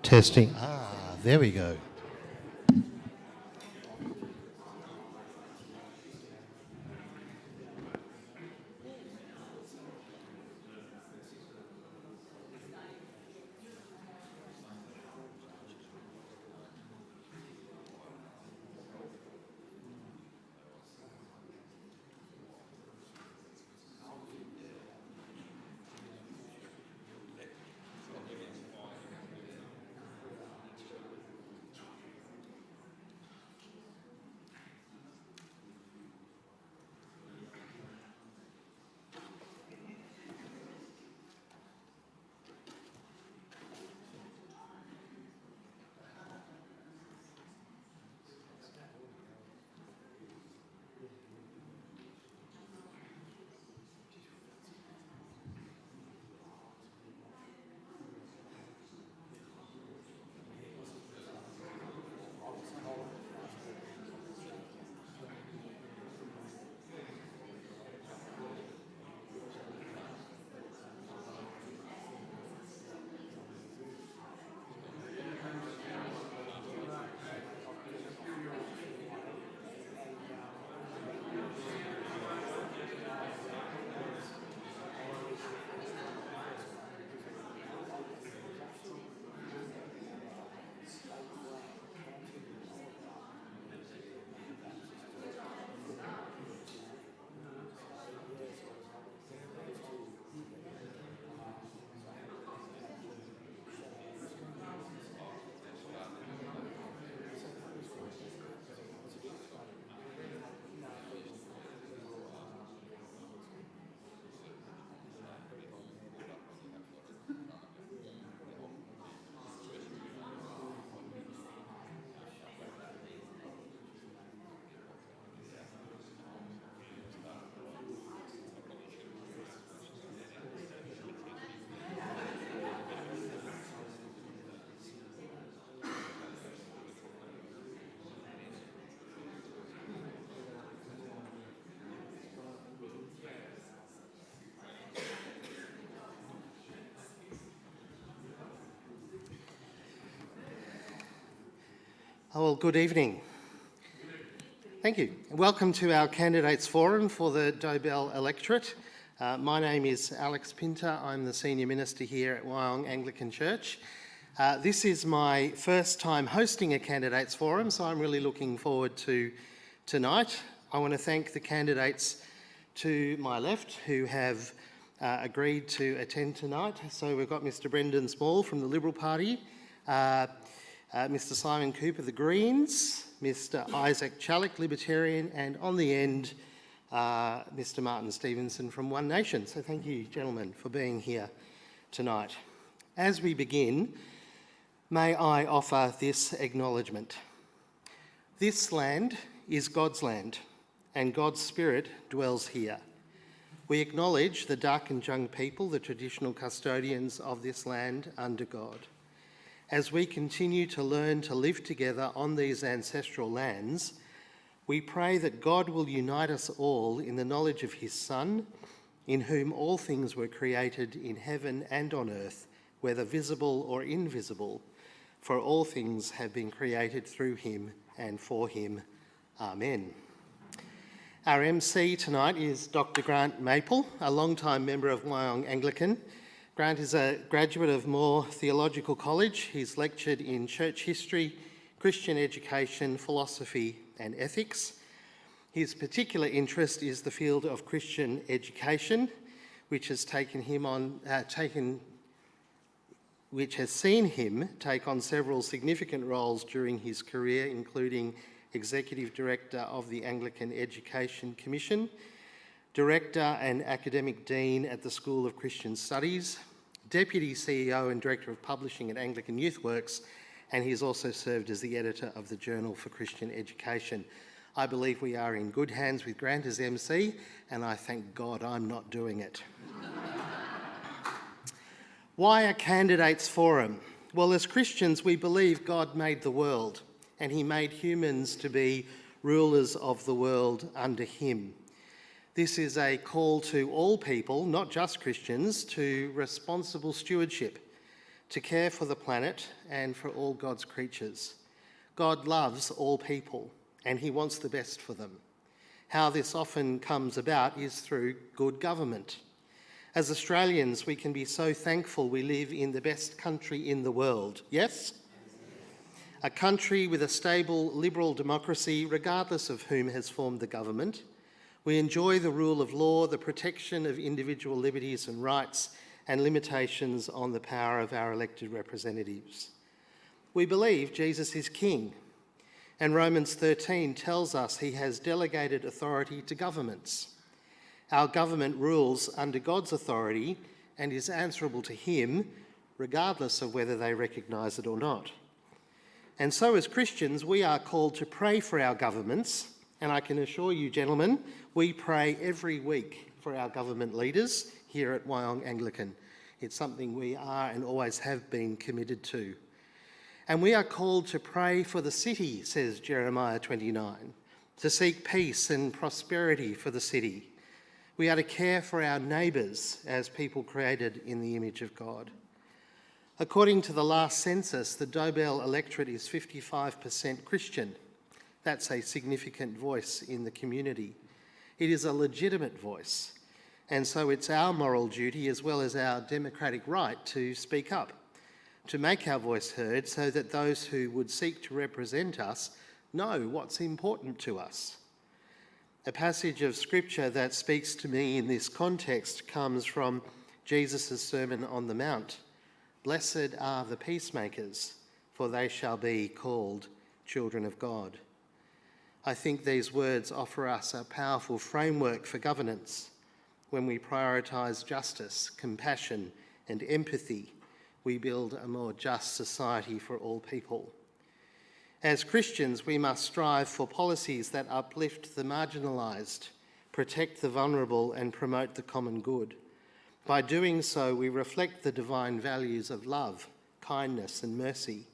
Testing. There we go. Well, good evening. Thank you. Welcome to our Candidates Forum for the Dobell Electorate. My name is Alex Pinter. I'm the Senior Minister here at Wyong Anglican Church. This is my first time hosting a Candidates Forum, so I'm really looking forward to tonight. I want to thank the candidates to my left who have agreed to attend tonight. So we've got Mr Brendan Small from the Liberal Party, Mr Simon Cooper, the Greens, Mr Isaac Chalik, Libertarian, and on the end, Mr Martin Stevenson from One Nation. So thank you, gentlemen, for being here tonight. As we begin, may I offer this acknowledgement. This land is God's land, and God's Spirit dwells here. We acknowledge the Darkinjung people, the traditional custodians of this land under God. As we continue to learn to live together on these ancestral lands, we pray that God will unite us all in the knowledge of his Son, in whom all things were created in heaven and on earth, whether visible or invisible, for all things have been created through him and for him. Amen. Our MC tonight is Dr Grant Maple, a long-time member of Wyong Anglican. Grant is a graduate of Moore Theological College. He's lectured in church history, Christian education, philosophy and ethics. His particular interest is the field of Christian education, which has seen him take on several significant roles during his career, including Executive Director of the Anglican Education Commission, Director and Academic Dean at the School of Christian Studies, Deputy CEO and Director of Publishing at Anglican Youth Works, and he's also served as the editor of the Journal for Christian Education. I believe we are in good hands with Grant as MC, and I thank God I'm not doing it. Why a Candidates Forum? Well, as Christians, we believe God made the world, and he made humans to be rulers of the world under him. This is a call to all people, not just Christians, to responsible stewardship, to care for the planet and for all God's creatures. God loves all people and he wants the best for them. How this often comes about is through good government. As Australians, we can be so thankful we live in the best country in the world, yes? A country with a stable liberal democracy, regardless of whom has formed the government. We enjoy the rule of law, the protection of individual liberties and rights, and limitations on the power of our elected representatives. We believe Jesus is King, and Romans 13 tells us he has delegated authority to governments. Our government rules under God's authority and is answerable to him, regardless of whether they recognise it or not. And so as Christians, we are called to pray for our governments, and I can assure you, gentlemen, we pray every week for our government leaders here at Wyong Anglican. It's something we are and always have been committed to. And we are called to pray for the city, says Jeremiah 29, to seek peace and prosperity for the city. We are to care for our neighbours as people created in the image of God. According to the last census, the Dobell electorate is 55% Christian. That's a significant voice in the community. It is a legitimate voice, and so it's our moral duty as well as our democratic right to speak up, to make our voice heard so that those who would seek to represent us know what's important to us. A passage of scripture that speaks to me in this context comes from Jesus' Sermon on the Mount. Blessed are the peacemakers, for they shall be called children of God. I think these words offer us a powerful framework for governance. When we prioritise justice, compassion and empathy, we build a more just society for all people. As Christians, we must strive for policies that uplift the marginalised, protect the vulnerable and promote the common good. By doing so, we reflect the divine values of love, kindness and mercy.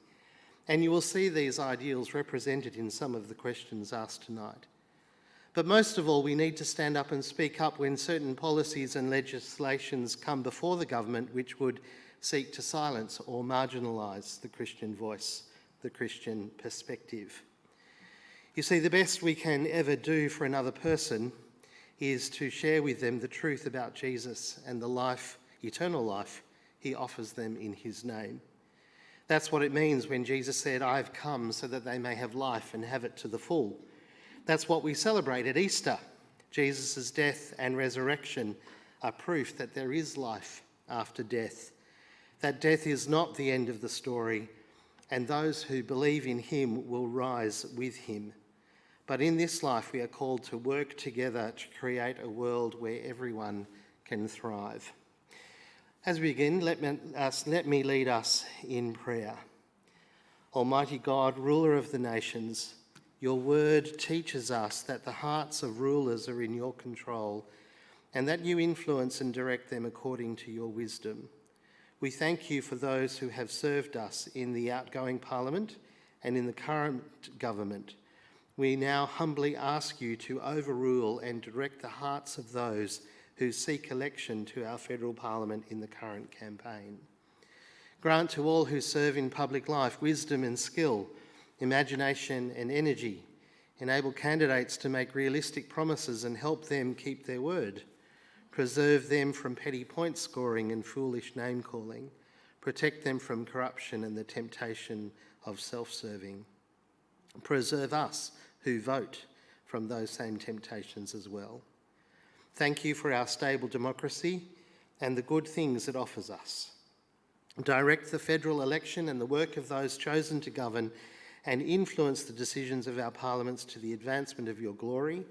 And you will see these ideals represented in some of the questions asked tonight. But most of all, we need to stand up and speak up when certain policies and legislations come before the government which would seek to silence or marginalise the Christian voice, the Christian perspective. You see, the best we can ever do for another person is to share with them the truth about Jesus and the life, eternal life, he offers them in his name. That's what it means when Jesus said, "I've come so that they may have life and have it to the full." That's what we celebrate at Easter. Jesus' death and resurrection are proof that there is life after death, that death is not the end of the story, and those who believe in him will rise with him. But in this life, we are called to work together to create a world where everyone can thrive. As we begin, let me lead us in prayer. Almighty God, ruler of the nations, your word teaches us that the hearts of rulers are in your control and that you influence and direct them according to your wisdom. We thank you for those who have served us in the outgoing Parliament and in the current government. We now humbly ask you to overrule and direct the hearts of those who seek election to our federal Parliament in the current campaign. Grant to all who serve in public life wisdom and skill, imagination and energy. Enable candidates to make realistic promises and help them keep their word. Preserve them from petty point scoring and foolish name calling. Protect them from corruption and the temptation of self-serving. Preserve us who vote from those same temptations as well. Thank you for our stable democracy and the good things it offers us. Direct the federal election and the work of those chosen to govern and influence the decisions of our parliaments to the advancement of your glory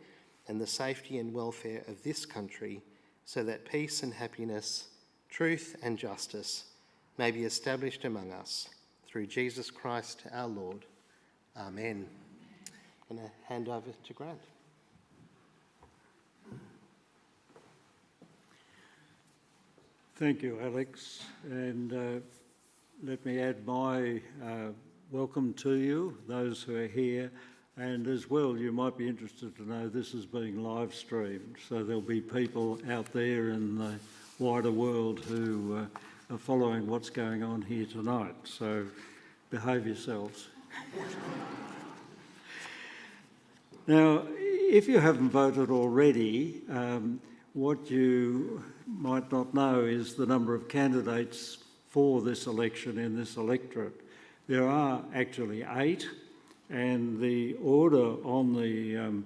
and the safety and welfare of this country, so that peace and happiness, truth and justice may be established among us through Jesus Christ our Lord. Amen. I'm going to hand over to Grant. Thank you, Alex, and let me add my welcome to you, those who are here, and as well, you might be interested to know this is being live streamed, so there'll be people out there in the wider world who following what's going on here tonight, so behave yourselves. Now, if you haven't voted already, what you might not know is the number of candidates for this election in this electorate. There are actually 8, and the order on the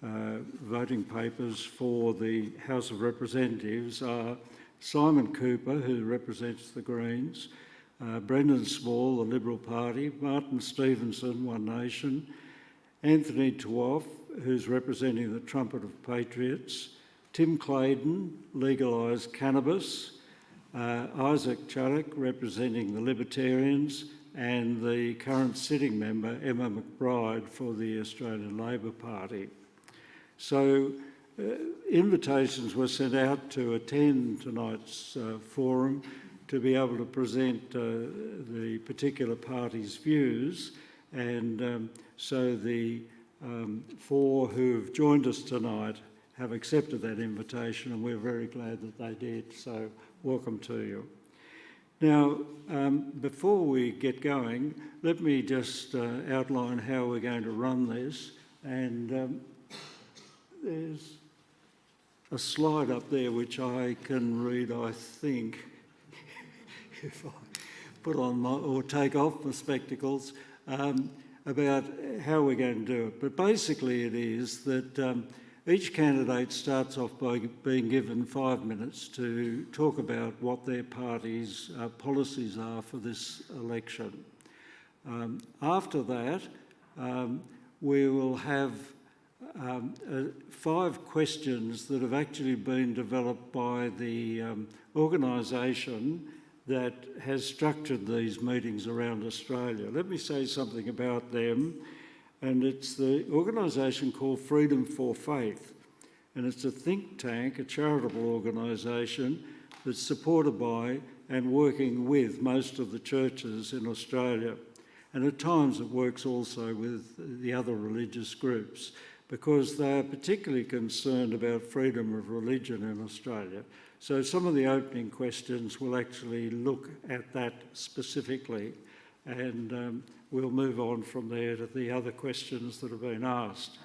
voting papers for the House of Representatives are Simon Cooper, who represents the Greens, Brendan Small, the Liberal Party, Martin Stevenson, One Nation, Anthony Tuoff, who's representing the Trumpet of Patriots, Tim Claydon, Legalise Cannabis, Isaac Chaddock, representing the Libertarians, and the current sitting member, Emma McBride, for the Australian Labor Party. So invitations were sent out to attend tonight's forum to be able to present the particular party's views, and so the 4 who've joined us tonight have accepted that invitation, and we're very glad that they did, so welcome to you. Now, before we get going, let me just outline how we're going to run this, and there's a slide up there which I can read, I think, if I put on or take off my spectacles, about how we're going to do it. But basically it is that each candidate starts off by being given 5 minutes to talk about what their party's policies are for this election. After that, we will have 5 questions that have actually been developed by the organisation that has structured these meetings around Australia. Let me say something about them, and it's the organisation called Freedom for Faith, and it's a think tank, a charitable organisation that's supported by and working with most of the churches in Australia, and at times it works also with the other religious groups, because they are particularly concerned about freedom of religion in Australia. So some of the opening questions will actually look at that specifically, and we'll move on from there to the other questions that have been asked.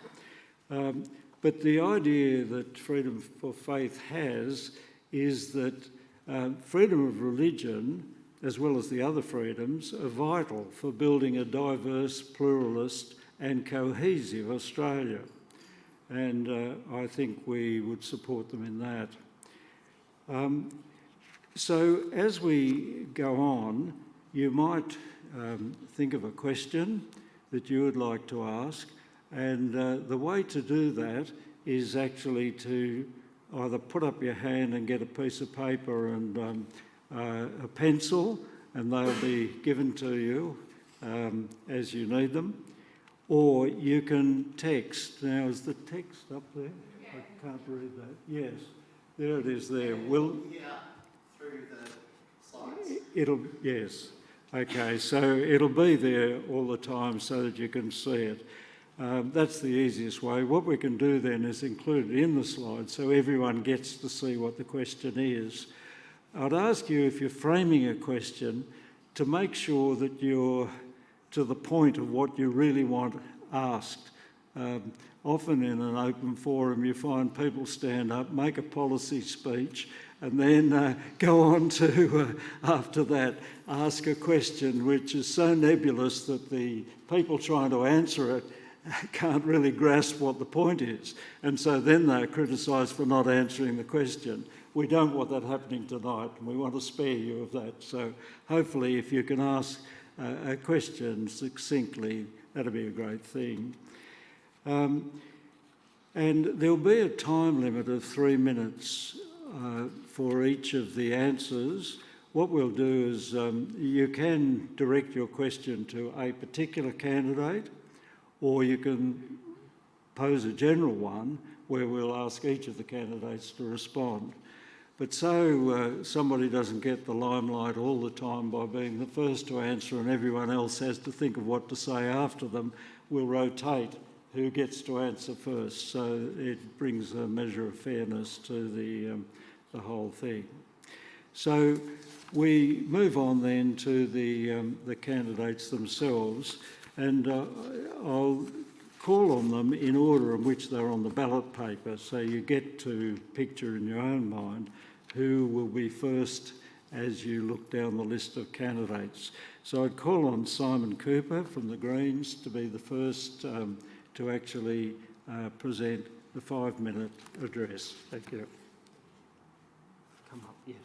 But the idea that Freedom for Faith has is that freedom of religion, as well as the other freedoms, are vital for building a diverse, pluralist and cohesive Australia. And I think we would support them in that. So as we go on, you might think of a question that you would like to ask, and the way to do that is actually to either put up your hand and get a piece of paper and a pencil, and they'll be given to you as you need them, or you can text. Now, is the text up there? I can't read that. Yes. There it is there. Will through the slides. Yes. Okay, so it'll be there all the time so that you can see it. That's the easiest way. What we can do then is include it in the slide so everyone gets to see what the question is. I'd ask you, if you're framing a question, to make sure that you're to the point of what you really want asked. Often in an open forum you find people stand up, make a policy speech, and then go on to, after that, ask a question which is so nebulous that the people trying to answer it can't really grasp what the point is. And so then they're criticised for not answering the question. We don't want that happening tonight, and we want to spare you of that. So hopefully if you can ask a question succinctly, that'll be a great thing. And there'll be a time limit of 3 minutes for each of the answers. What we'll do is you can direct your question to a particular candidate, or you can pose a general one where we'll ask each of the candidates to respond. But so somebody doesn't get the limelight all the time by being the first to answer and everyone else has to think of what to say after them, we'll rotate who gets to answer first. So it brings a measure of fairness to the whole thing. So we move on then to the candidates themselves, and I'll call on them in order in which they're on the ballot paper, so you get to picture in your own mind who will be first as you look down the list of candidates. So I'd call on Simon Cooper from the Greens to be the first to actually present the 5-minute address. Thank you. Come up, yes.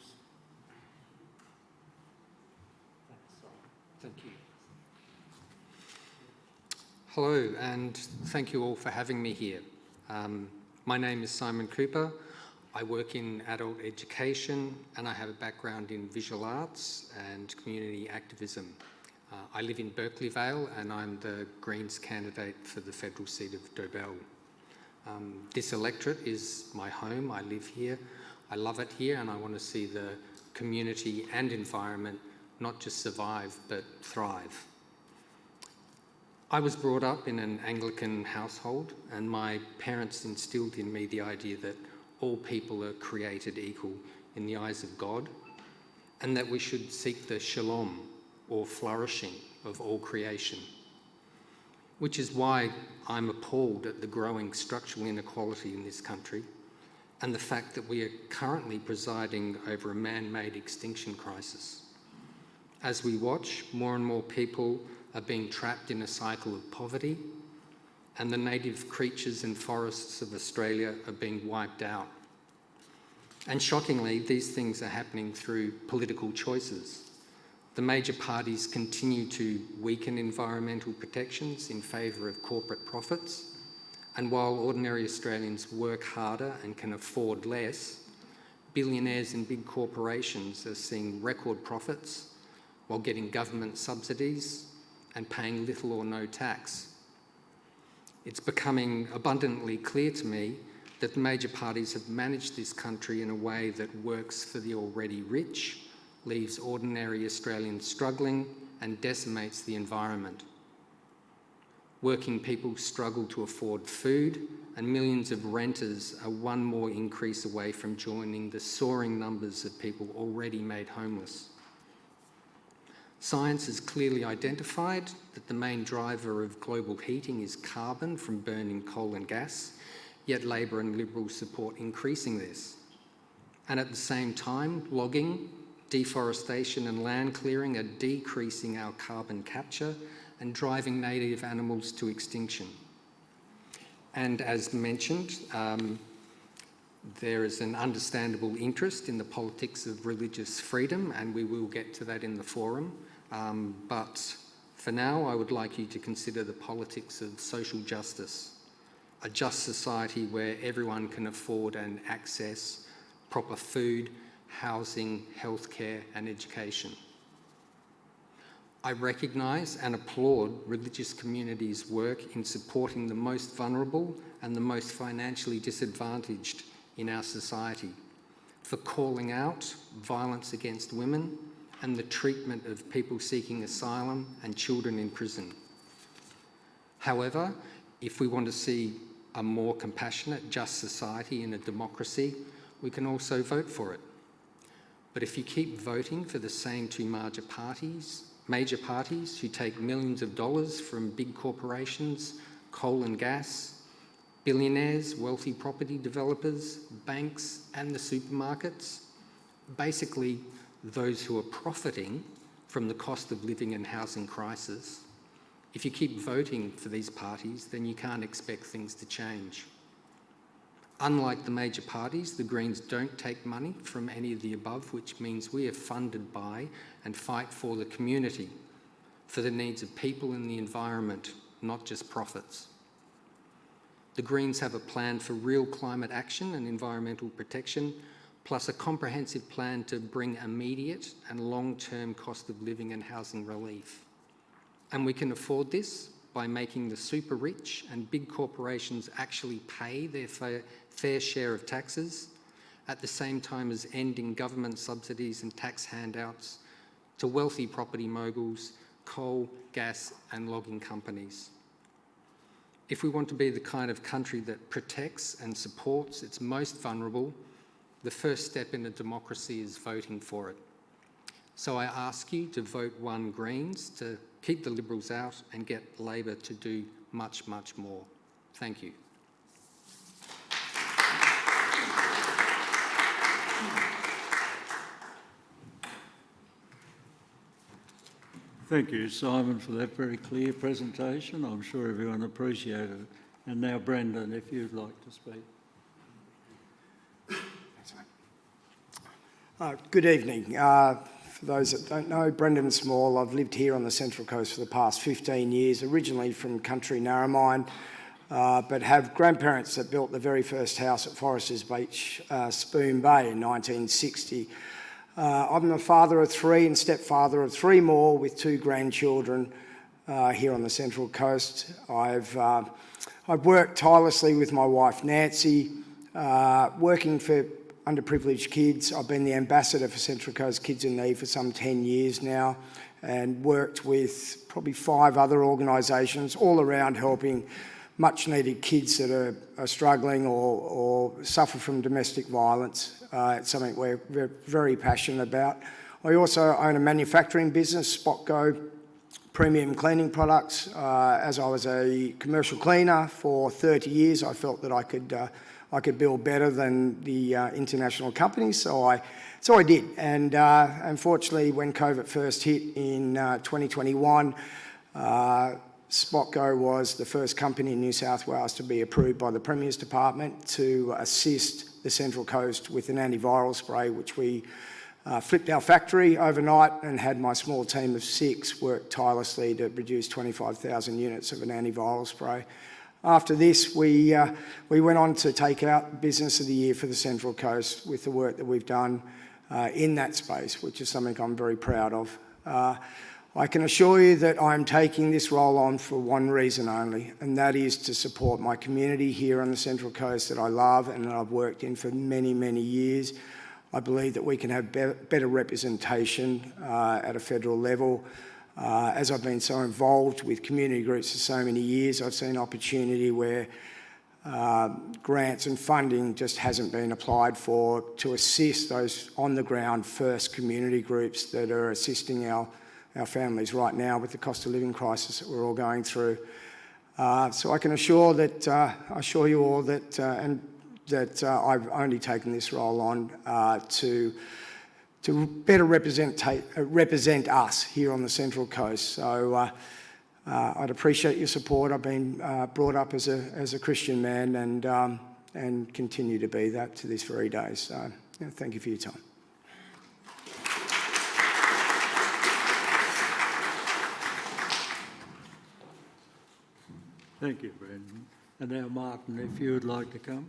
Thank you. Hello, and thank you all for having me here. My name is Simon Cooper. I work in adult education and I have a background in visual arts and community activism. I live in Berkeley Vale and I'm the Greens candidate for the federal seat of Dobell. This electorate is my home. I live here. I love it here and I want to see the community and environment not just survive but thrive. I was brought up in an Anglican household and my parents instilled in me the idea that all people are created equal in the eyes of God and that we should seek the shalom or flourishing of all creation, which is why I'm appalled at the growing structural inequality in this country and the fact that we are currently presiding over a man-made extinction crisis. As we watch, more and more people are being trapped in a cycle of poverty and the native creatures and forests of Australia are being wiped out. And shockingly, these things are happening through political choices. The major parties continue to weaken environmental protections in favour of corporate profits, and while ordinary Australians work harder and can afford less, billionaires and big corporations are seeing record profits while getting government subsidies and paying little or no tax. It's becoming abundantly clear to me that the major parties have managed this country in a way that works for the already rich, leaves ordinary Australians struggling and decimates the environment. Working people struggle to afford food and millions of renters are one more increase away from joining the soaring numbers of people already made homeless. Science has clearly identified that the main driver of global heating is carbon from burning coal and gas, yet Labor and Liberals support increasing this. And at the same time, logging, deforestation and land clearing are decreasing our carbon capture and driving native animals to extinction. And as mentioned, there is an understandable interest in the politics of religious freedom, and we will get to that in the forum. But for now, I would like you to consider the politics of social justice, a just society where everyone can afford and access proper food, housing, healthcare and education. I recognise and applaud religious communities' work in supporting the most vulnerable and the most financially disadvantaged in our society, for calling out violence against women and the treatment of people seeking asylum and children in prison. However, if we want to see a more compassionate, just society in a democracy, we can also vote for it. But if you keep voting for the same two major parties who take millions of dollars from big corporations, coal and gas, billionaires, wealthy property developers, banks and the supermarkets, basically those who are profiting from the cost of living and housing crisis, if you keep voting for these parties, then you can't expect things to change. Unlike the major parties, the Greens don't take money from any of the above, which means we are funded by and fight for the community, for the needs of people and the environment, not just profits. The Greens have a plan for real climate action and environmental protection, plus a comprehensive plan to bring immediate and long-term cost of living and housing relief. And we can afford this by making the super rich and big corporations actually pay their fair share of taxes, at the same time as ending government subsidies and tax handouts to wealthy property moguls, coal, gas and logging companies. If we want to be the kind of country that protects and supports its most vulnerable, The first step in a democracy is voting for it. So I ask you to vote one Greens to keep the Liberals out and get Labor to do much, much more. Thank you. Thank you, Simon, for that very clear presentation. I'm sure everyone appreciated it. And now, Brendan, if you'd like to speak. Good evening. For those that don't know, Brendan Small. I've lived here on the Central Coast for the past 15 years, originally from country Narromine, but have grandparents that built the very first house at Foresters Beach, Spoon Bay in 1960. I'm the father of three and stepfather of three more with two grandchildren here on the Central Coast. I've worked tirelessly with my wife Nancy, working for underprivileged kids. I've been the ambassador for Central Coast Kids in Need for some 10 years now, and worked with probably 5 other organisations all around helping much needed kids that are struggling or suffer from domestic violence. It's something we're very passionate about. I also own a manufacturing business, Spotgo Premium Cleaning Products. As I was a commercial cleaner for 30 years, I felt that I could build better than the international companies, so I did. And unfortunately, when COVID first hit in 2021, Spotgo was the first company in New South Wales to be approved by the Premier's Department to assist the Central Coast with an antiviral spray, which we flipped our factory overnight and had my small team of 6 work tirelessly to produce 25,000 units of an antiviral spray. After this, we went on to take out Business of the Year for the Central Coast with the work that we've done in that space, which is something I'm very proud of. I can assure you that I'm taking this role on for one reason only, and that is to support my community here on the Central Coast that I love and that I've worked in for many, many years. I believe that we can have better representation at a federal level. As I've been so involved with community groups for so many years, I've seen opportunity where grants and funding just hasn't been applied for to assist those on-the-ground first community groups that are assisting our families right now with the cost of living crisis that we're all going through. So I can assure you all that I've only taken this role on to better represent us here on the Central Coast. So I'd appreciate your support. I've been brought up as a Christian man and continue to be that to this very day. So thank you for your time. Thank you, Brendan. And now, Martin, if you would like to come.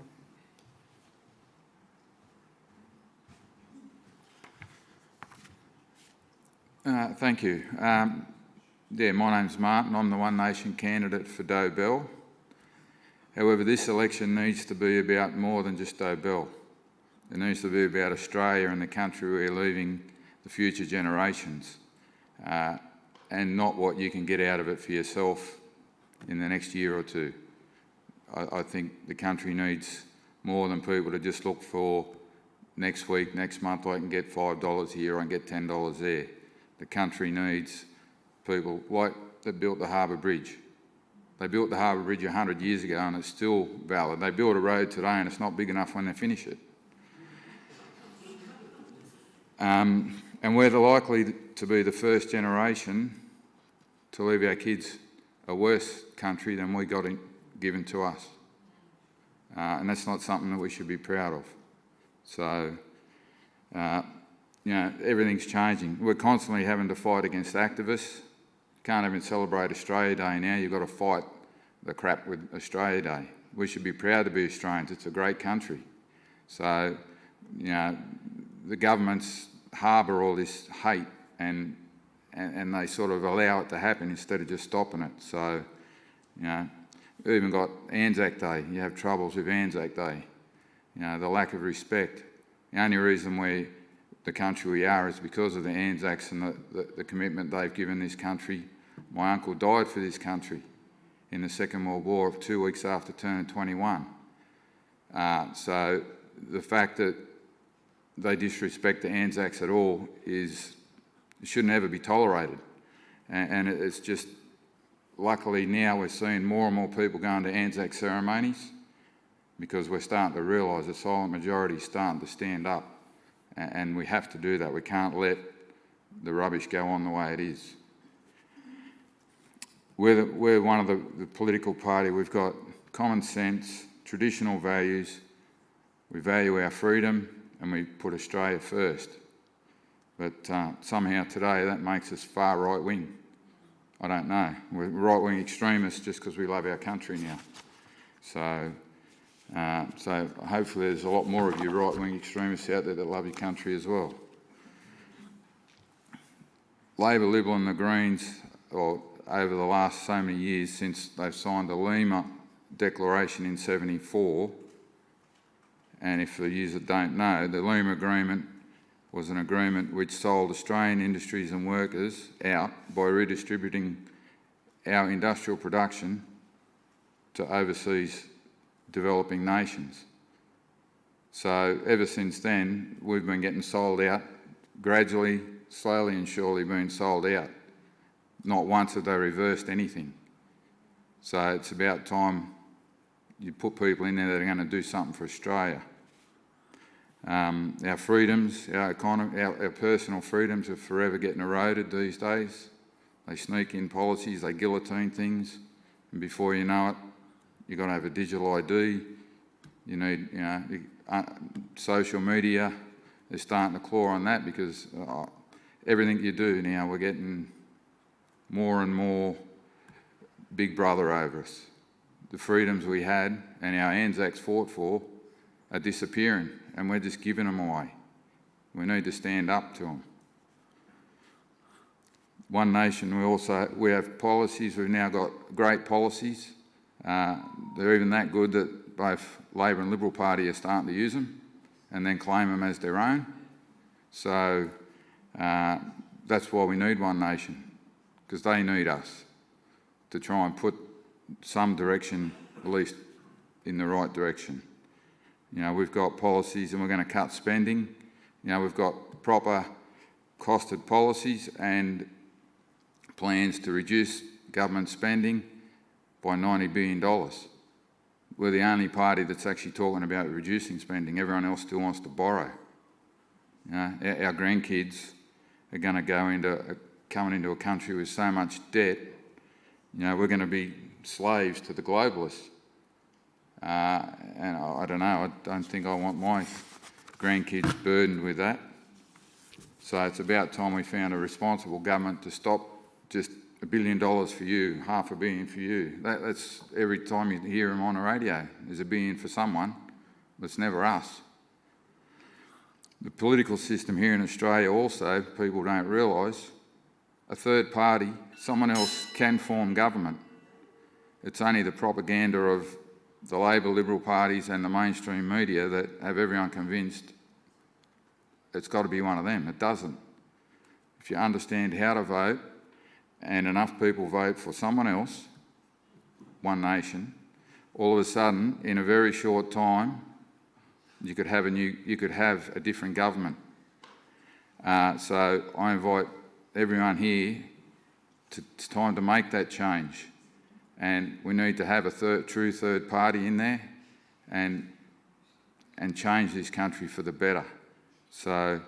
Thank you. My name's Martin. I'm the One Nation candidate for Dobell. However, this election needs to be about more than just Dobell. It needs to be about Australia and the country we're leaving the future generations, and not what you can get out of it for yourself in the next year or two. I think the country needs more than people to just look for next week, next month, I can get $5 here, I can get $10 there. The country needs people like that built the Harbour Bridge. They built the Harbour Bridge 100 years ago and it's still valid. They build a road today and it's not big enough when they finish it. And we're likely to be the first generation to leave our kids a worse country than we got given to us. And that's not something that we should be proud of. So, everything's changing. We're constantly having to fight against activists. Can't even celebrate Australia Day now. You've got to fight the crap with Australia Day. We should be proud to be Australians. It's a great country. So, the governments harbour all this hate and they sort of allow it to happen instead of just stopping it. So, we've even got Anzac Day. You have troubles with Anzac Day. The lack of respect. The only reason we're the country we are is because of the Anzacs and the commitment they've given this country. My uncle died for this country in the Second World War 2 weeks after turning 21. So the fact that they disrespect the Anzacs at all shouldn't ever be tolerated. And it's just, luckily now we're seeing more and more people going to Anzac ceremonies because we're starting to realise the silent majority is starting to stand up. And we have to do that. We can't let the rubbish go on the way it is. We're one of the political party. We've got common sense, traditional values. We value our freedom and we put Australia first. But somehow today that makes us far right-wing. I don't know. We're right-wing extremists just because we love our country now. So hopefully there's a lot more of you right-wing extremists out there that love your country as well. Labor, Liberal and the Greens, over the last so many years since they've signed the Lima Declaration in '74, and if the users don't know, the Lima Agreement was an agreement which sold Australian industries and workers out by redistributing our industrial production to overseas developing nations. So ever since then, we've been getting sold out, gradually, slowly and surely being sold out. Not once have they reversed anything. So it's about time you put people in there that are going to do something for Australia. Our freedoms, our economy, our personal freedoms are forever getting eroded these days. They sneak in policies, they guillotine things, and before you know it, you've got to have a digital ID. You need, social media. They're starting to claw on that because everything you do now, we're getting more and more Big Brother over us. The freedoms we had and our Anzacs fought for are disappearing, and we're just giving them away. We need to stand up to them. One Nation, we have policies. We've now got great policies. They're even that good that both Labor and Liberal Party are starting to use them and then claim them as their own. So that's why we need One Nation, because they need us to try and put some direction, at least in the right direction. We've got policies and we're going to cut spending. We've got proper costed policies and plans to reduce government spending by $90 billion. We're the only party that's actually talking about reducing spending. Everyone else still wants to borrow. Our grandkids are going to coming into a country with so much debt. We're going to be slaves to the globalists. And I don't know, I don't think I want my grandkids burdened with that. So it's about time we found a responsible government to stop just $1 billion for you, $500 million for you. That's every time you hear them on the radio. There's $1 billion for someone, but it's never us. The political system here in Australia also, people don't realise, a third party, someone else can form government. It's only the propaganda of the Labor, Liberal parties and the mainstream media that have everyone convinced it's got to be one of them. It doesn't. If you understand how to vote and enough people vote for someone else, One Nation, all of a sudden, in a very short time, you could have a different government. So I invite everyone here it's time to make that change. And we need to have a true third party in there and change this country for the better. So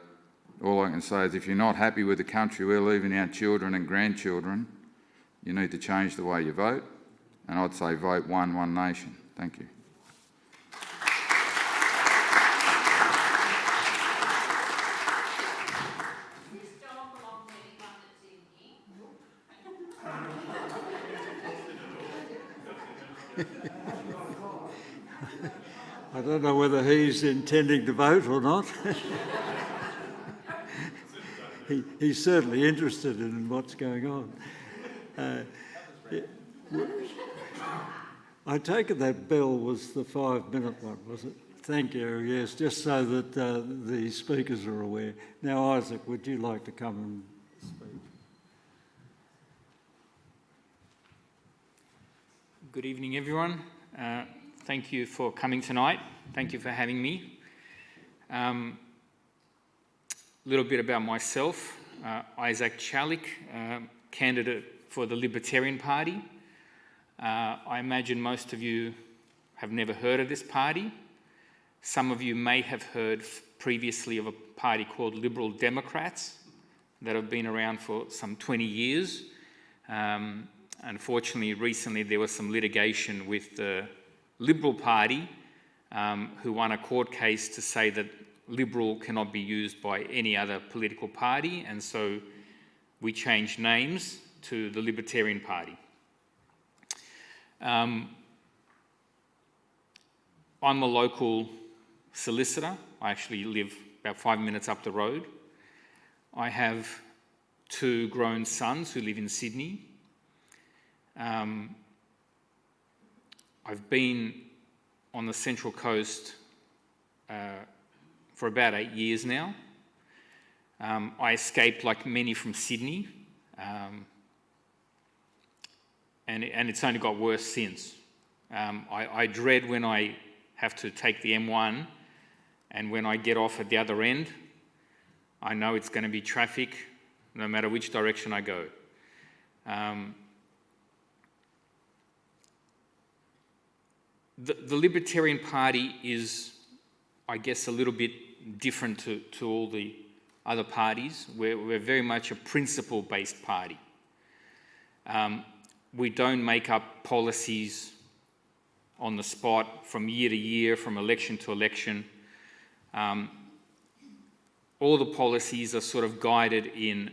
all I can say is if you're not happy with the country we're leaving our children and grandchildren, you need to change the way you vote. And I'd say vote One Nation. Thank you. I don't know whether he's intending to vote or not. He's certainly interested in what's going on. I take it that bell was the 5-minute one, was it? Thank you, yes, just so that the speakers are aware. Now, Isaac, would you like to come and speak? Good evening, everyone. Thank you for coming tonight. Thank you for having me. A little bit about myself. Isaac Chalik, candidate for the Libertarian Party. I imagine most of you have never heard of this party. Some of you may have heard previously of a party called Liberal Democrats that have been around for some 20 years. Unfortunately, recently there was some litigation with the Liberal Party who won a court case to say that Liberal cannot be used by any other political party, and so we changed names to the Libertarian Party. I'm a local solicitor. I actually live about 5 minutes up the road. I have 2 grown sons who live in Sydney. I've been on the Central Coast for about 8 years now. I escaped, like many, from Sydney, and it's only got worse since. I dread when I have to take the M1, and when I get off at the other end, I know it's going to be traffic no matter which direction I go. The Libertarian Party is, I guess, a little bit different to all the other parties. We're very much a principle-based party. We don't make up policies on the spot from year to year, from election to election. All the policies are sort of guided in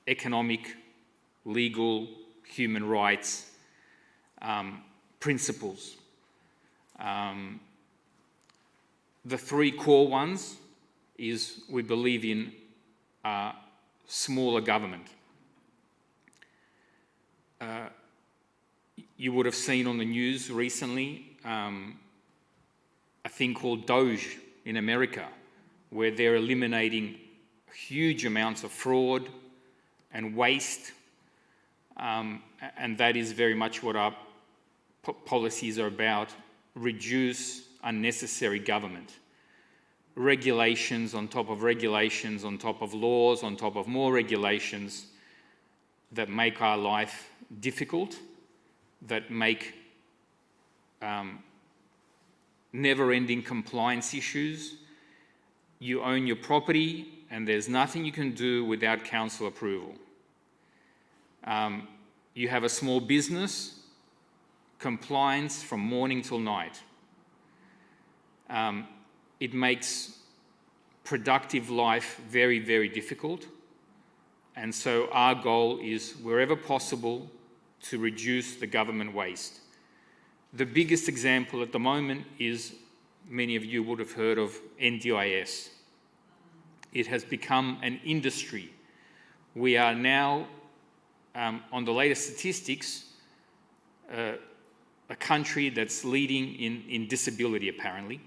economic, legal, human rights principles. The 3 core ones is we believe in smaller government. You would have seen on the news recently a thing called Doge in America, where they're eliminating huge amounts of fraud and waste, and that is very much what our policies are about: reduce unnecessary government. Regulations on top of regulations, on top of laws, on top of more regulations that make our life difficult, that make never-ending compliance issues. You own your property and there's nothing you can do without council approval. You have a small business, compliance from morning till night. It makes productive life very, very difficult. And so our goal is, wherever possible, to reduce the government waste. The biggest example at the moment is, many of you would have heard of NDIS. It has become an industry. We are now, on the latest statistics, a country that's leading in disability, apparently.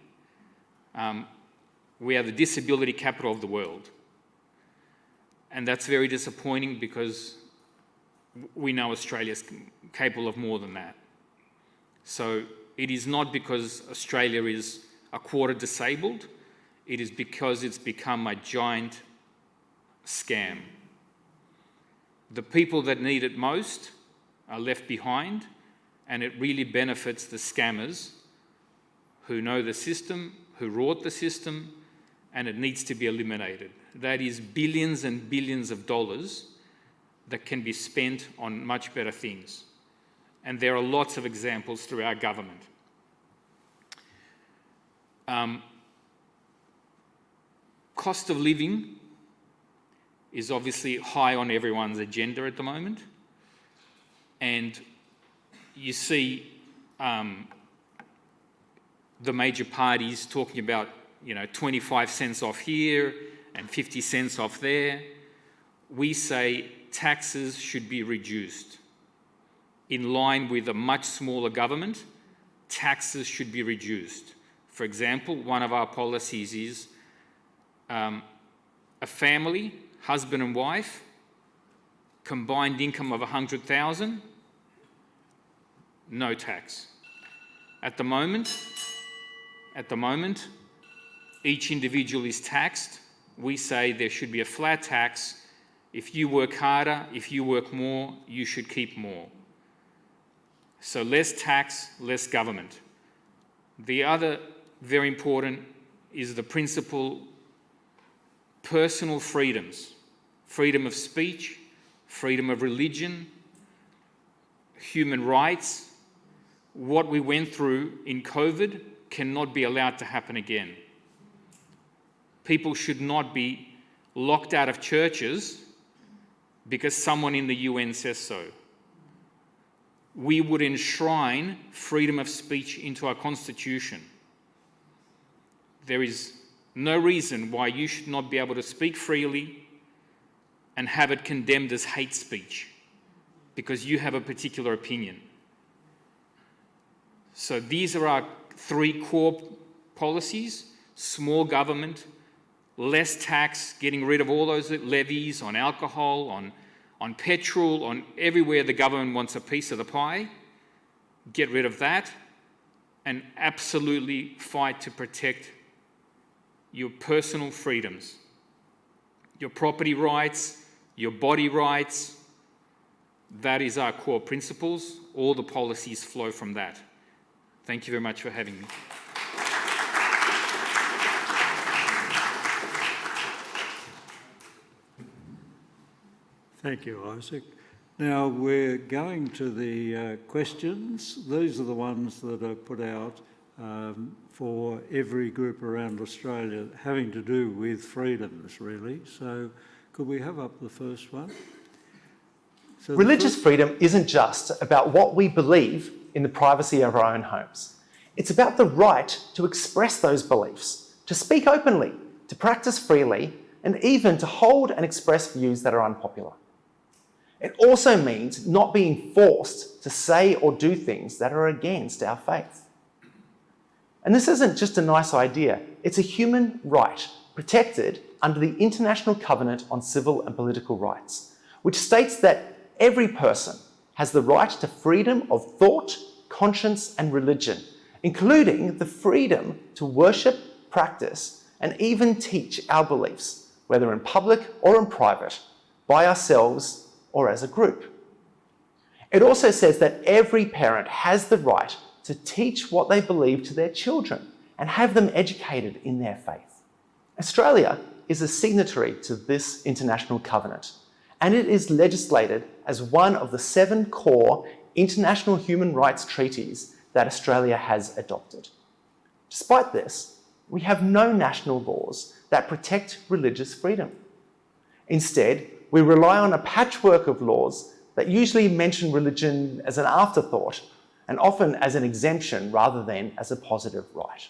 We are the disability capital of the world. And that's very disappointing because we know Australia's capable of more than that. So it is not because Australia is a quarter disabled, it is because it's become a giant scam. The people that need it most are left behind, and it really benefits the scammers who know the system, who wrought the system, and it needs to be eliminated. That is billions and billions of dollars that can be spent on much better things. And there are lots of examples through our government. Cost of living is obviously high on everyone's agenda at the moment. And you see the major parties talking about 25 cents off here and 50 cents off there. We say taxes should be reduced. In line with a much smaller government, taxes should be reduced. For example, one of our policies is a family, husband and wife, combined income of 100,000, no tax. At the moment, each individual is taxed we say there should be a flat tax. If you work harder, if you work more, you should keep more. So less tax, less government. The other very important is the principle personal freedoms, freedom of speech, freedom of religion, human rights. What we went through in COVID cannot be allowed to happen again. People should not be locked out of churches because someone in the UN says so. We would enshrine freedom of speech into our constitution. There is no reason why you should not be able to speak freely and have it condemned as hate speech because you have a particular opinion. So these are our three core policies: small government, less tax, getting rid of all those levies on alcohol, on petrol, on everywhere the government wants a piece of the pie. Get rid of that, and absolutely fight to protect your personal freedoms, your property rights, your body rights. That is our core principles. All the policies flow from that. Thank you very much for having me. Thank you, Isaac. Now we're going to the questions. These are the ones that are put out for every group around Australia having to do with freedoms, really. So could we have up the first one? So Religious freedom isn't just about what we believe in the privacy of our own homes. It's about the right to express those beliefs, to speak openly, to practice freely, and even to hold and express views that are unpopular. It also means not being forced to say or do things that are against our faith. And this isn't just a nice idea, it's a human right protected under the International Covenant on Civil and Political Rights, which states that every person has the right to freedom of thought, conscience, and religion, including the freedom to worship, practice, and even teach our beliefs, whether in public or in private, by ourselves or as a group. It also says that every parent has the right to teach what they believe to their children and have them educated in their faith. Australia is a signatory to this international covenant, and it is legislated as one of the 7 core international human rights treaties that Australia has adopted. Despite this, we have no national laws that protect religious freedom. Instead, we rely on a patchwork of laws that usually mention religion as an afterthought and often as an exemption rather than as a positive right.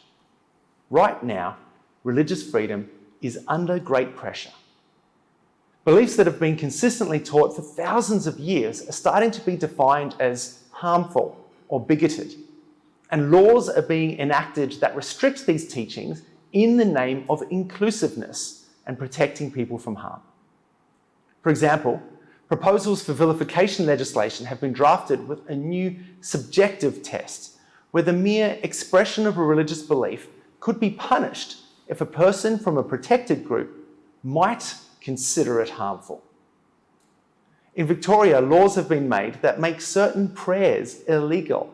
Right now, religious freedom is under great pressure. Beliefs that have been consistently taught for thousands of years are starting to be defined as harmful or bigoted, and laws are being enacted that restrict these teachings in the name of inclusiveness and protecting people from harm. For example, proposals for vilification legislation have been drafted with a new subjective test where the mere expression of a religious belief could be punished if a person from a protected group might consider it harmful. In Victoria, laws have been made that make certain prayers illegal,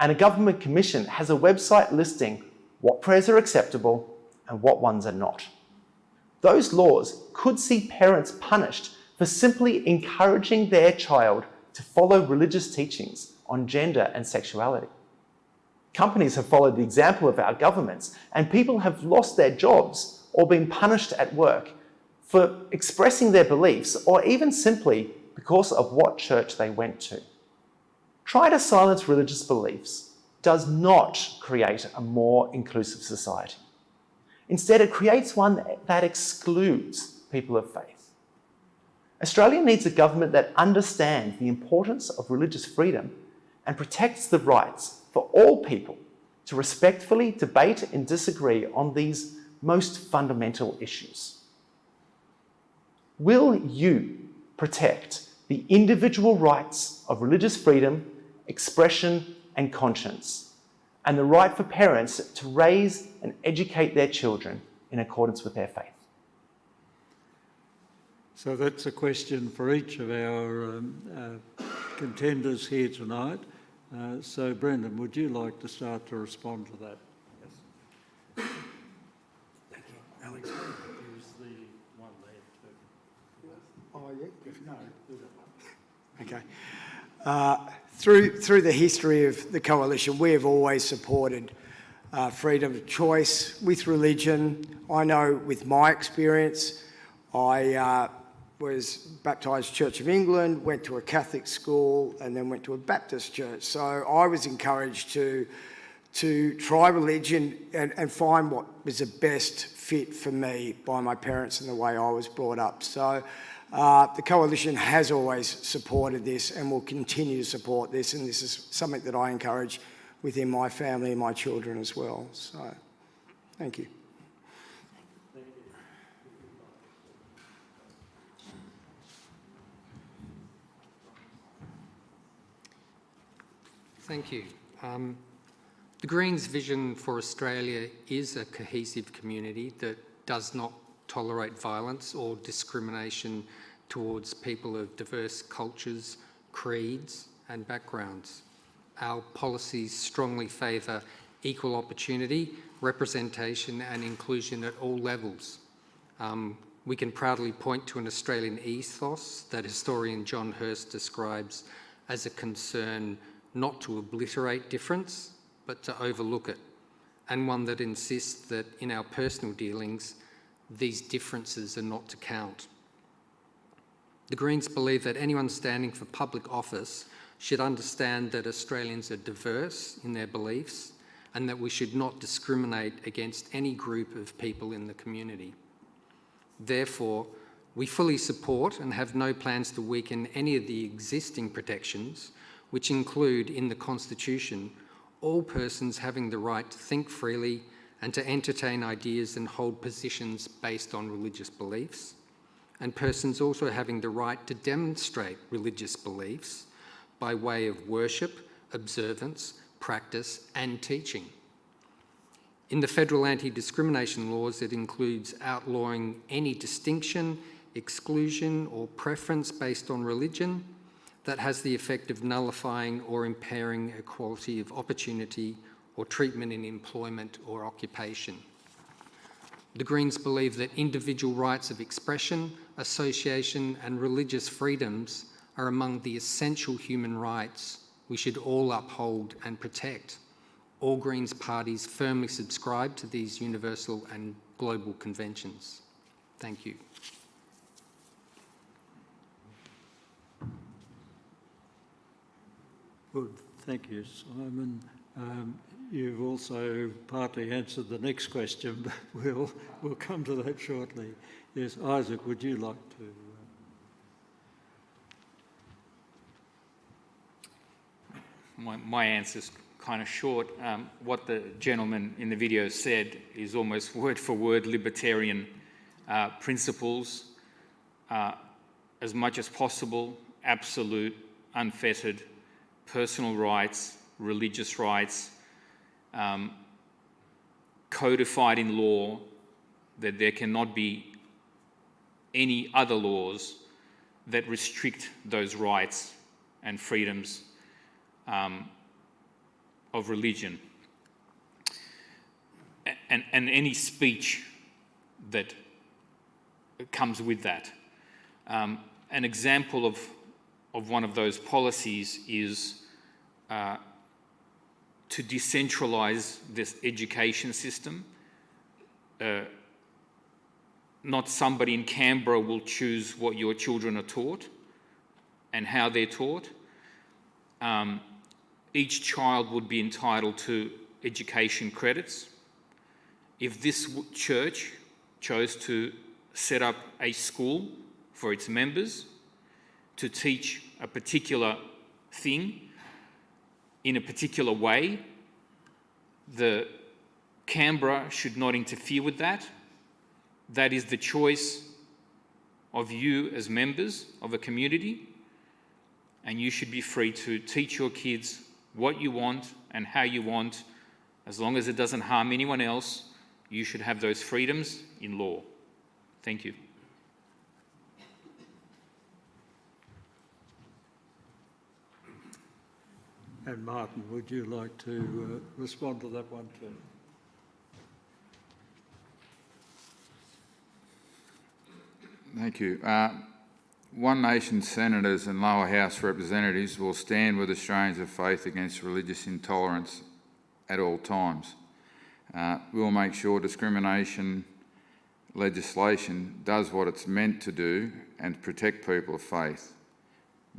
and a government commission has a website listing what prayers are acceptable and what ones are not. Those laws could see parents punished for simply encouraging their child to follow religious teachings on gender and sexuality. Companies have followed the example of our governments, and people have lost their jobs or been punished at work for expressing their beliefs or even simply because of what church they went to. Trying to silence religious beliefs does not create a more inclusive society. Instead, it creates one that excludes people of faith. Australia needs a government that understands the importance of religious freedom and protects the rights for all people to respectfully debate and disagree on these most fundamental issues. Will you protect the individual rights of religious freedom, expression, and conscience, and the right for parents to raise and educate their children in accordance with their faith? So that's a question for each of our contenders here tonight. So Brendan, would you like to start to respond to that? Thank you, Alex. Here's the one there too. Oh, yeah. Okay. Through the history of the Coalition, we have always supported freedom of choice with religion. I know with my experience, I was baptised Church of England, went to a Catholic school, and then went to a Baptist church. So I was encouraged to try religion and find what was the best fit for me by my parents and the way I was brought up. So the Coalition has always supported this and will continue to support this, and this is something that I encourage within my family and my children as well. So, thank you. Thank you. The Greens' vision for Australia is a cohesive community that does not tolerate violence or discrimination towards people of diverse cultures, creeds and backgrounds. Our policies strongly favour equal opportunity, representation and inclusion at all levels. We can proudly point to an Australian ethos that historian John Hirst describes as a concern not to obliterate difference, but to overlook it, and one that insists that in our personal dealings, these differences are not to count. The Greens believe that anyone standing for public office should understand that Australians are diverse in their beliefs and that we should not discriminate against any group of people in the community. Therefore, we fully support and have no plans to weaken any of the existing protections, which include in the Constitution all persons having the right to think freely and to entertain ideas and hold positions based on religious beliefs, and persons also having the right to demonstrate religious beliefs by way of worship, observance, practice and teaching. In the federal anti-discrimination laws, it includes outlawing any distinction, exclusion or preference based on religion that has the effect of nullifying or impairing equality of opportunity or treatment in employment or occupation. The Greens believe that individual rights of expression, association and religious freedoms are among the essential human rights we should all uphold and protect. All Greens parties firmly subscribe to these universal and global conventions. Thank you. Good, thank you, Simon. You've also partly answered the next question, but we'll come to that shortly. Yes, Isaac, would you like to? My answer's kind of short. What the gentleman in the video said is almost word for word libertarian principles. As much as possible, absolute, unfettered, personal rights, religious rights, codified in law, that there cannot be any other laws that restrict those rights and freedoms of religion. And any speech that comes with that. An example of one of those policies is to decentralise this education system. Not somebody in Canberra will choose what your children are taught and how they're taught. Each child would be entitled to education credits. If this church chose to set up a school for its members to teach a particular thing in a particular way, the Canberra should not interfere with that. That is the choice of you as members of a community, and you should be free to teach your kids what you want and how you want. As long as it doesn't harm anyone else, you should have those freedoms in law. Thank you. And Martin, would you like to respond to that one too? Thank you. One Nation senators and lower house representatives will stand with Australians of faith against religious intolerance at all times. We will make sure discrimination legislation does what it's meant to do and protect people of faith.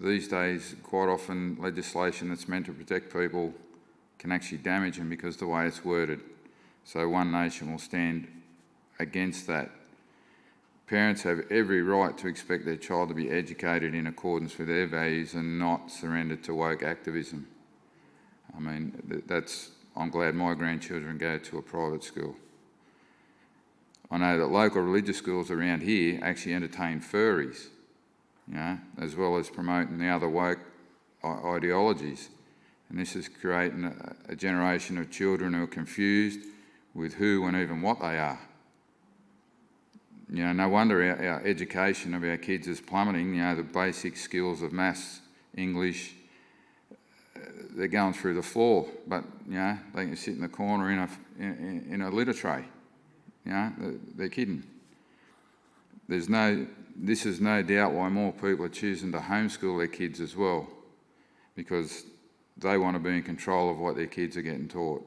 These days, quite often legislation that's meant to protect people can actually damage them because of the way it's worded. So One Nation will stand against that. Parents have every right to expect their child to be educated in accordance with their values and not surrender to woke activism. I mean, I'm glad my grandchildren go to a private school. I know that local religious schools around here actually entertain furries, as well as promoting the other woke ideologies. And this is creating a generation of children who are confused with who and even what they are. No wonder our education of our kids is plummeting. The basic skills of maths, English, they're going through the floor. But they can sit in the corner in a litter tray. They're kidding. This is no doubt why more people are choosing to homeschool their kids as well, because they want to be in control of what their kids are getting taught.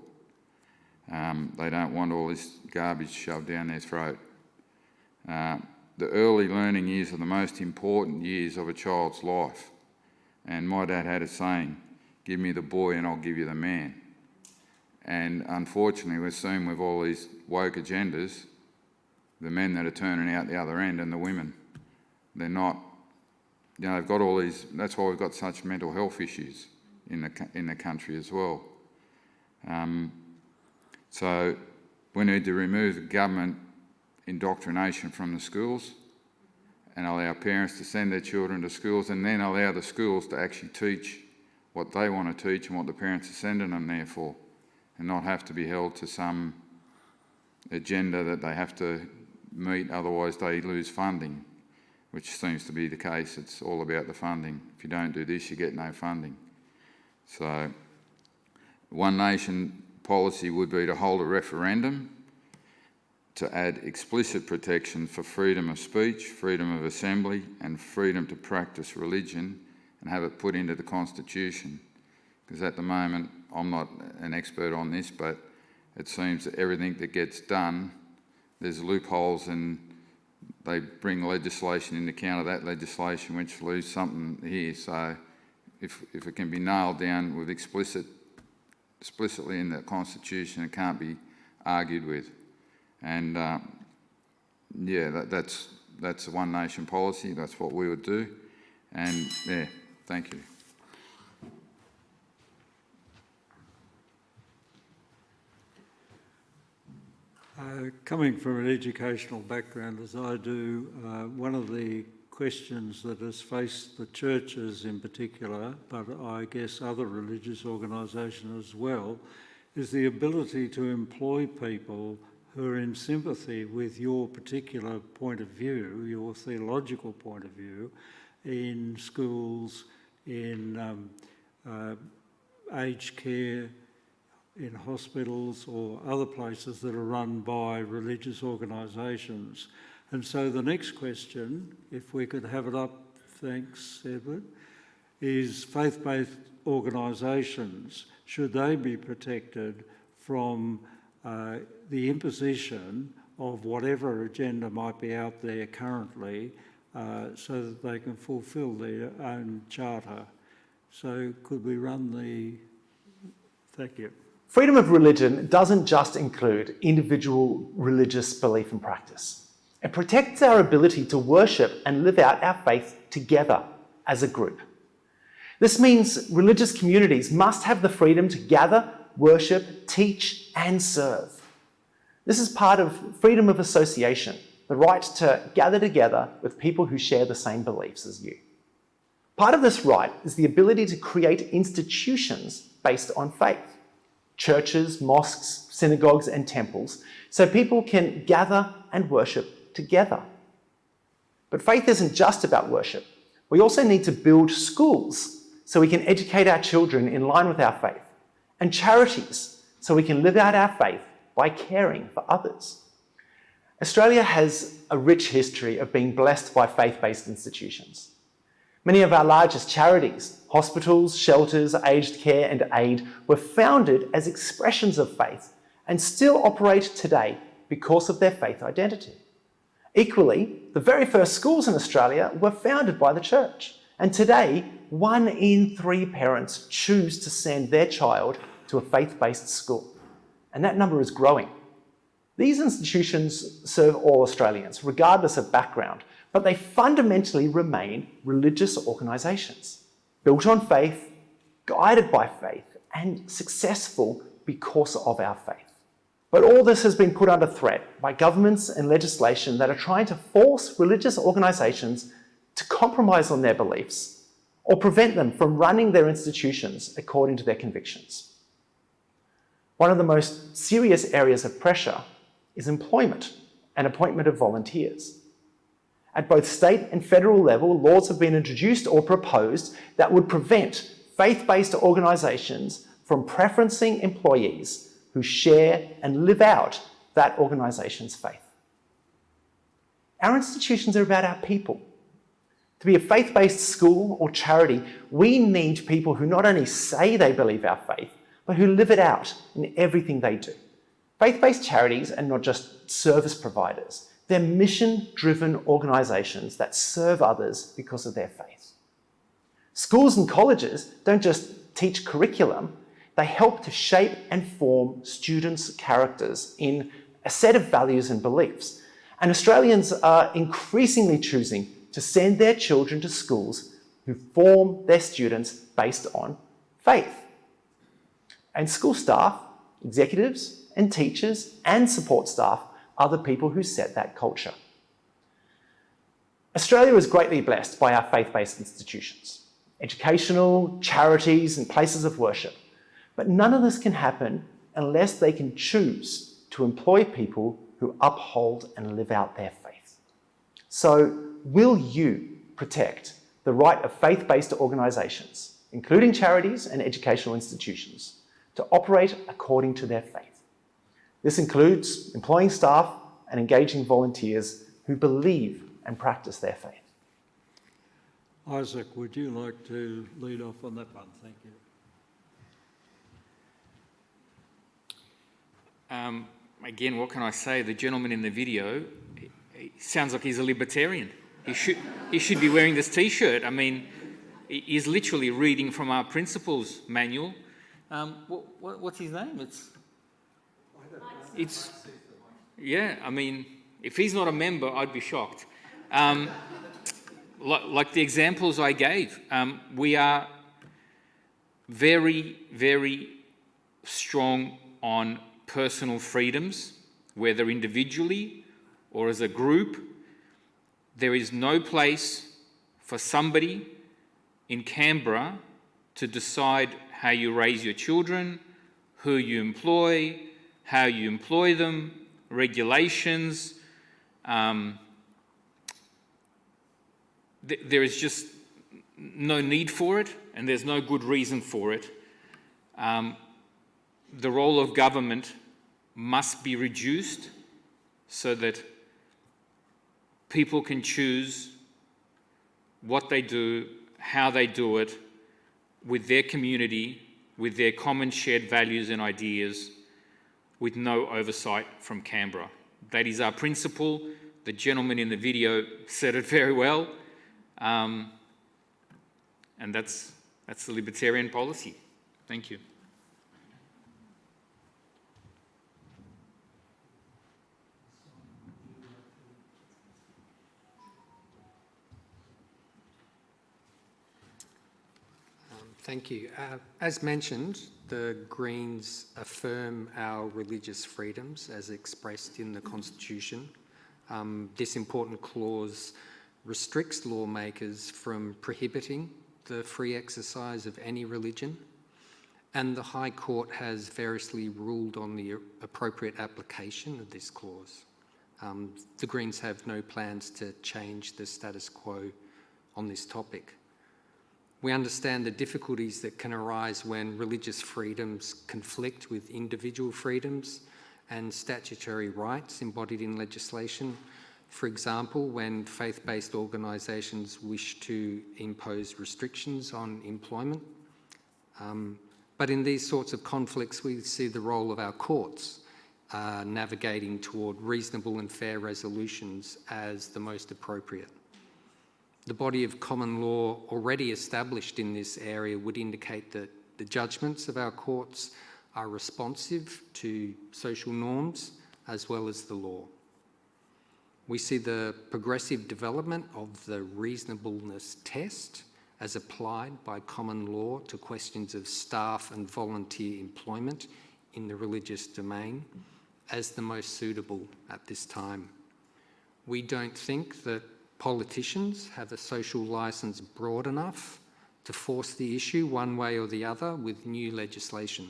They don't want all this garbage shoved down their throat. The early learning years are the most important years of a child's life. And my dad had a saying, "Give me the boy and I'll give you the man." And unfortunately, we're seeing with all these woke agendas, the men that are turning out the other end and the women. They're not, they've got all these, that's why we've got such mental health issues in the country as well. So we need to remove government indoctrination from the schools and allow parents to send their children to schools, and then allow the schools to actually teach what they want to teach and what the parents are sending them there for, and not have to be held to some agenda that they have to meet, otherwise they lose funding, which seems to be the case. It's all about the funding. If you don't do this, you get no funding. So One Nation policy would be to hold a referendum to add explicit protection for freedom of speech, freedom of assembly and freedom to practice religion, and have it put into the Constitution. Because at the moment, I'm not an expert on this, but it seems that everything that gets done, there's loopholes and they bring legislation into counter that legislation, which leaves something here. So if it can be nailed down with explicitly in the Constitution, it can't be argued with. And that's the One Nation policy. That's what we would do. And thank you. Coming from an educational background as I do, one of the questions that has faced the churches in particular, but I guess other religious organisations as well, is the ability to employ people who are in sympathy with your particular point of view, your theological point of view, in schools, in aged care, in hospitals or other places that are run by religious organisations. And so the next question, if we could have it up, thanks Edward, is faith-based organisations, should they be protected from the imposition of whatever agenda might be out there currently, so that they can fulfil their own charter? So could we run the... Thank you. Freedom of religion doesn't just include individual religious belief and practice. It protects our ability to worship and live out our faith together as a group. This means religious communities must have the freedom to gather, worship, teach, and serve. This is part of freedom of association, the right to gather together with people who share the same beliefs as you. Part of this right is the ability to create institutions based on faith. Churches, mosques, synagogues, and temples, so people can gather and worship together. But faith isn't just about worship. We also need to build schools so we can educate our children in line with our faith, and charities, so we can live out our faith by caring for others. Australia has a rich history of being blessed by faith-based institutions. Many of our largest charities, hospitals, shelters, aged care and aid, were founded as expressions of faith and still operate today because of their faith identity. Equally, the very first schools in Australia were founded by the church, and today 1 in 3 parents choose to send their child to a faith-based school, and that number is growing. These institutions serve all Australians, regardless of background, but they fundamentally remain religious organisations, built on faith, guided by faith, and successful because of our faith. But all this has been put under threat by governments and legislation that are trying to force religious organisations to compromise on their beliefs or prevent them from running their institutions according to their convictions. One of the most serious areas of pressure is employment and appointment of volunteers. At both state and federal level, laws have been introduced or proposed that would prevent faith-based organisations from preferencing employees who share and live out that organisation's faith. Our institutions are about our people. To be a faith-based school or charity, we need people who not only say they believe our faith, but who live it out in everything they do. Faith-based charities are not just service providers. They're mission-driven organisations that serve others because of their faith. Schools and colleges don't just teach curriculum, they help to shape and form students' characters in a set of values and beliefs. And Australians are increasingly choosing to send their children to schools who form their students based on faith. And school staff, executives and teachers and support staff are the people who set that culture. Australia is greatly blessed by our faith-based institutions, educational, charities and places of worship. But none of this can happen unless they can choose to employ people who uphold and live out their faith. So, will you protect the right of faith-based organisations, including charities and educational institutions, to operate according to their faith? This includes employing staff and engaging volunteers who believe and practice their faith. Isaac, would you like to lead off on that one? Thank you. Again, what can I say? The gentleman in the video, he sounds like he's a libertarian. He should be wearing this T-shirt. I mean, he's literally reading from our principles manual. What's his name? It's yeah. I mean, if he's not a member, I'd be shocked. Like the examples I gave, we are very, very strong on personal freedoms, whether individually or as a group. There is no place for somebody in Canberra to decide how you raise your children, who you employ, how you employ them, regulations. There is just no need for it, and there's no good reason for it. The role of government must be reduced so that people can choose what they do, how they do it, with their community, with their common shared values and ideas, with no oversight from Canberra. That is our principle. The gentleman in the video said it very well. And that's the libertarian policy. Thank you. Thank you. As mentioned, the Greens affirm our religious freedoms as expressed in the Constitution. This important clause restricts lawmakers from prohibiting the free exercise of any religion, and the High Court has variously ruled on the appropriate application of this clause. The Greens have no plans to change the status quo on this topic. We understand the difficulties that can arise when religious freedoms conflict with individual freedoms and statutory rights embodied in legislation. For example, when faith-based organisations wish to impose restrictions on employment. But in these sorts of conflicts, we see the role of our courts navigating toward reasonable and fair resolutions as the most appropriate. The body of common law already established in this area would indicate that the judgments of our courts are responsive to social norms as well as the law. We see the progressive development of the reasonableness test as applied by common law to questions of staff and volunteer employment in the religious domain as the most suitable at this time. We don't think that politicians have a social licence broad enough to force the issue one way or the other with new legislation.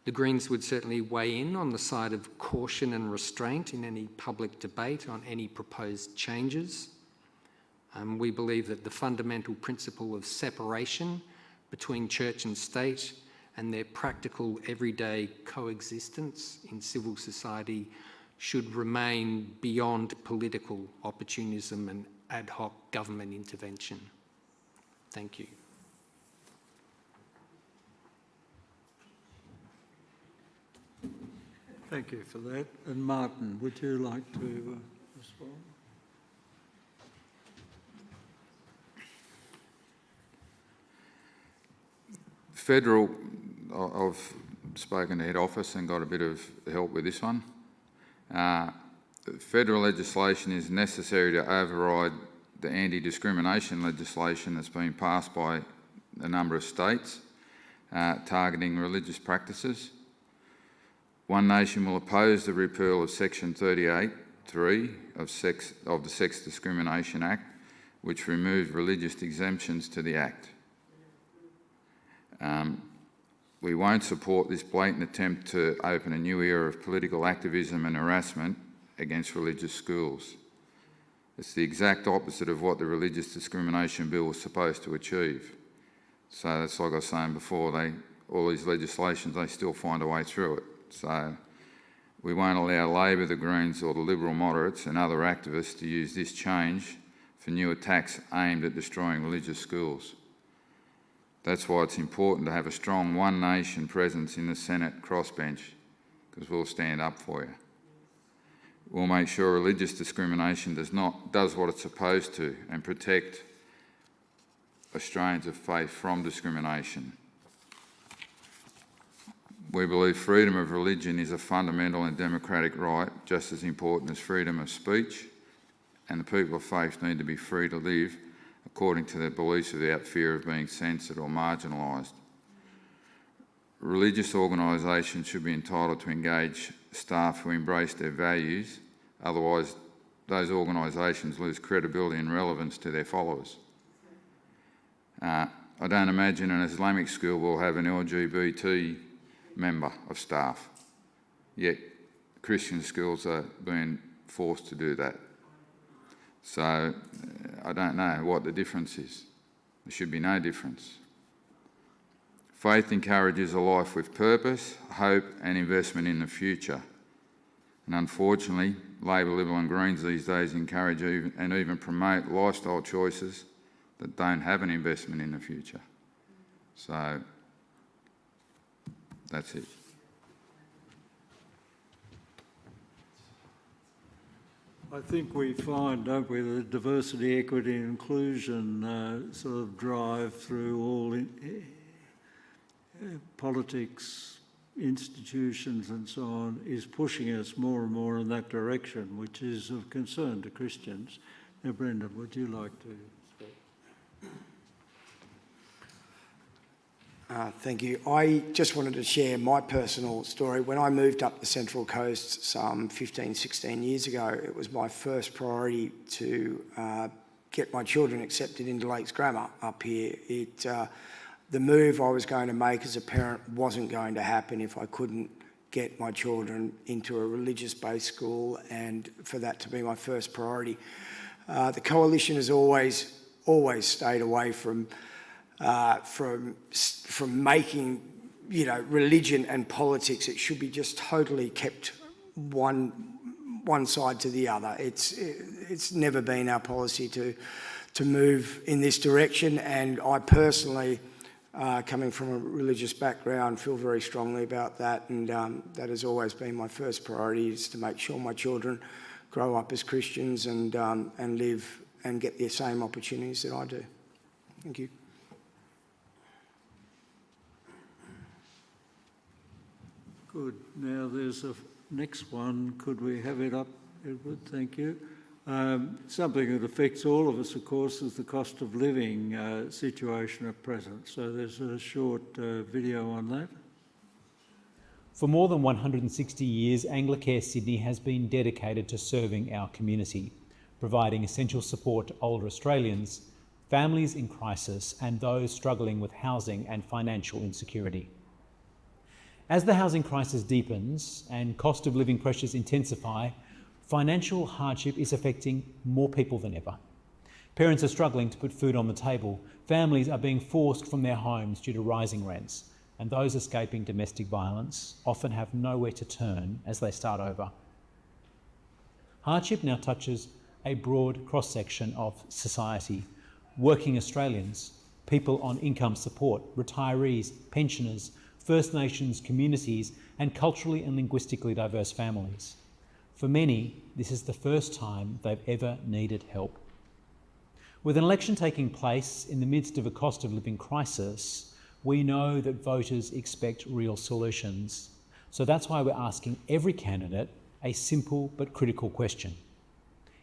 The Greens would certainly weigh in on the side of caution and restraint in any public debate on any proposed changes. We believe that the fundamental principle of separation between church and state and their practical everyday coexistence in civil society should remain beyond political opportunism and ad hoc government intervention. Thank you. Thank you for that. And Martin, would you like to respond? Federal, I've spoken to head office and got a bit of help with this one. Federal legislation is necessary to override the anti-discrimination legislation that's been passed by a number of states targeting religious practices. One Nation will oppose the repeal of Section 38(3) of the Sex Discrimination Act, which removed religious exemptions to the Act. We won't support this blatant attempt to open a new era of political activism and harassment against religious schools. It's the exact opposite of what the Religious Discrimination Bill was supposed to achieve. So that's like I was saying before, all these legislations, they still find a way through it. So we won't allow Labor, the Greens or the Liberal moderates and other activists to use this change for new attacks aimed at destroying religious schools. That's why it's important to have a strong One Nation presence in the Senate crossbench, because we'll stand up for you. We'll make sure religious discrimination does what it's supposed to and protect Australians of faith from discrimination. We believe freedom of religion is a fundamental and democratic right, just as important as freedom of speech, and the people of faith need to be free to live according to their beliefs without fear of being censored or marginalised. Religious organisations should be entitled to engage staff who embrace their values, otherwise those organisations lose credibility and relevance to their followers. I don't imagine an Islamic school will have an LGBT member of staff, yet Christian schools are being forced to do that. So I don't know what the difference is. There should be no difference. Faith encourages a life with purpose, hope and investment in the future. And unfortunately, Labor, Liberal and Greens these days encourage and even promote lifestyle choices that don't have an investment in the future. So that's it. I think we find, don't we, that diversity, equity and inclusion sort of drive through all politics, institutions and so on, is pushing us more and more in that direction, which is of concern to Christians. Now, Brendan, would you like to speak? Thank you. I just wanted to share my personal story. When I moved up the Central Coast some 15, 16 years ago, it was my first priority to get my children accepted into Lakes Grammar up here. The move I was going to make as a parent wasn't going to happen if I couldn't get my children into a religious-based school, and for that to be my first priority. The Coalition has always always stayed away from making, religion and politics. It should be just totally kept one side to the other. It's never been our policy to move in this direction, and I personally, coming from a religious background, feel very strongly about that, and that has always been my first priority, is to make sure my children grow up as Christians and live and get the same opportunities that I do. Thank you. Good. Now there's a next one. Could we have it up, Edward? Thank you. Something that affects all of us, of course, is the cost of living situation at present. So there's a short video on that. For more than 160 years, Anglicare Sydney has been dedicated to serving our community, providing essential support to older Australians, families in crisis, and those struggling with housing and financial insecurity. As the housing crisis deepens and cost of living pressures intensify, financial hardship is affecting more people than ever. Parents are struggling to put food on the table, families are being forced from their homes due to rising rents, and those escaping domestic violence often have nowhere to turn as they start over. Hardship now touches a broad cross-section of society: working Australians, people on income support, retirees, pensioners, First Nations communities, and culturally and linguistically diverse families. For many, this is the first time they've ever needed help. With an election taking place in the midst of a cost of living crisis, we know that voters expect real solutions. So that's why we're asking every candidate a simple but critical question.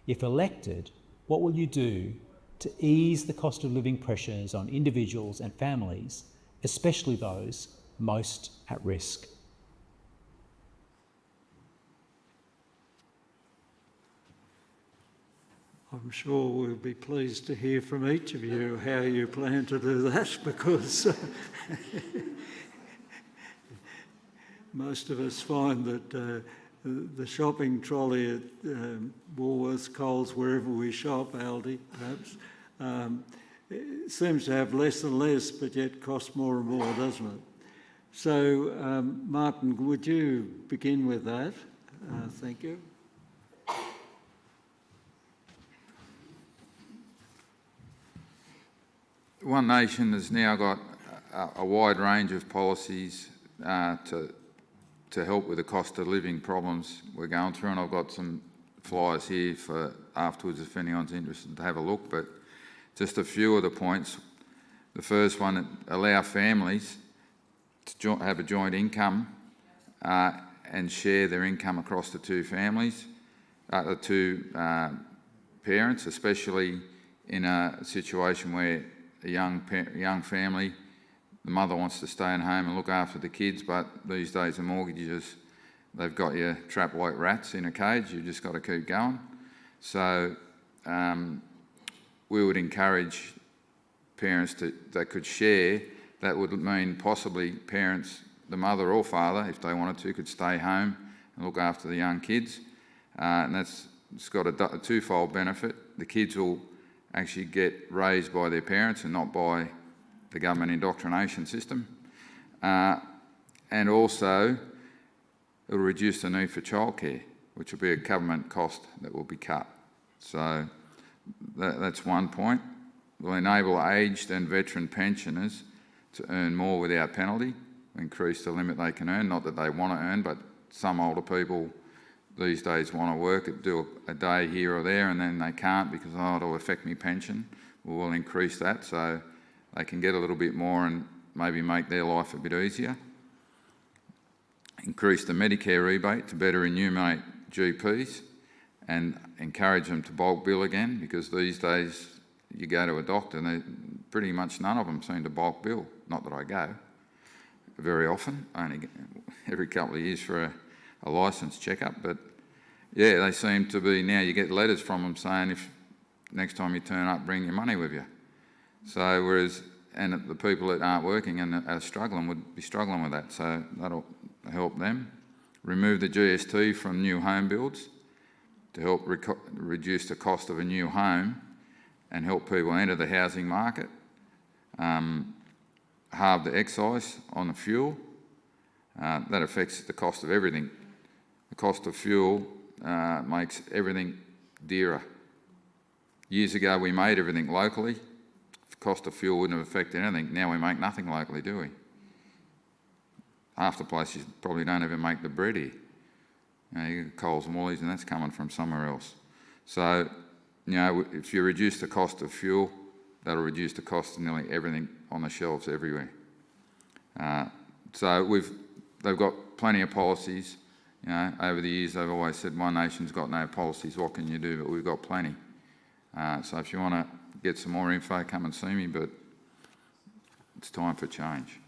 If elected, what will you do to ease the cost of living pressures on individuals and families, especially those most at risk? I'm sure we'll be pleased to hear from each of you how you plan to do that, because most of us find that the shopping trolley at Woolworths, Coles, wherever we shop, Aldi perhaps, it seems to have less and less, but yet costs more and more, doesn't it? So, Martin, would you begin with that? Thank you. One Nation has now got a wide range of policies to help with the cost of living problems we're going through, and I've got some flyers here for afterwards if anyone's interested to have a look, but just a few of the points. The first one, allow families to have a joint income and share their income across the two families, the two parents, especially in a situation where a young family, the mother wants to stay at home and look after the kids, but these days the mortgages, they've got you trapped like rats in a cage. You've just got to keep going. So we would encourage parents that could share. That would mean possibly parents, the mother or father, if they wanted to, could stay home and look after the young kids. And it's got a twofold benefit. The kids will actually get raised by their parents and not by the government indoctrination system. And also, it will reduce the need for childcare, which will be a government cost that will be cut. So that's one point. We'll enable aged and veteran pensioners to earn more without penalty, increase the limit they can earn, not that they want to earn, but some older people these days want to work, do a day here or there, and then they can't because, it'll affect me pension. We'll increase that so they can get a little bit more and maybe make their life a bit easier. Increase the Medicare rebate to better remunerate GPs and encourage them to bulk bill again, because these days you go to a doctor and pretty much none of them seem to bulk bill. Not that I go very often, only every couple of years for a licence checkup, but yeah, they seem to be, now you get letters from them saying if next time you turn up, bring your money with you. So whereas, and the people that aren't working and are struggling would be struggling with that, so that'll help them. Remove the GST from new home builds to help reduce the cost of a new home, and help people enter the housing market, halve the excise on the fuel. That affects the cost of everything. The cost of fuel makes everything dearer. Years ago we made everything locally. The cost of fuel wouldn't have affected anything. Now we make nothing locally, do we? Half the places probably don't even make the bread here. You get Coles and Woolies, and that's coming from somewhere else. So, if you reduce the cost of fuel, that'll reduce the cost of nearly everything on the shelves everywhere. So they've got plenty of policies. Over the years they've always said one nation's got no policies, what can you do? But we've got plenty. So if you want to get some more info, come and see me, but it's time for change.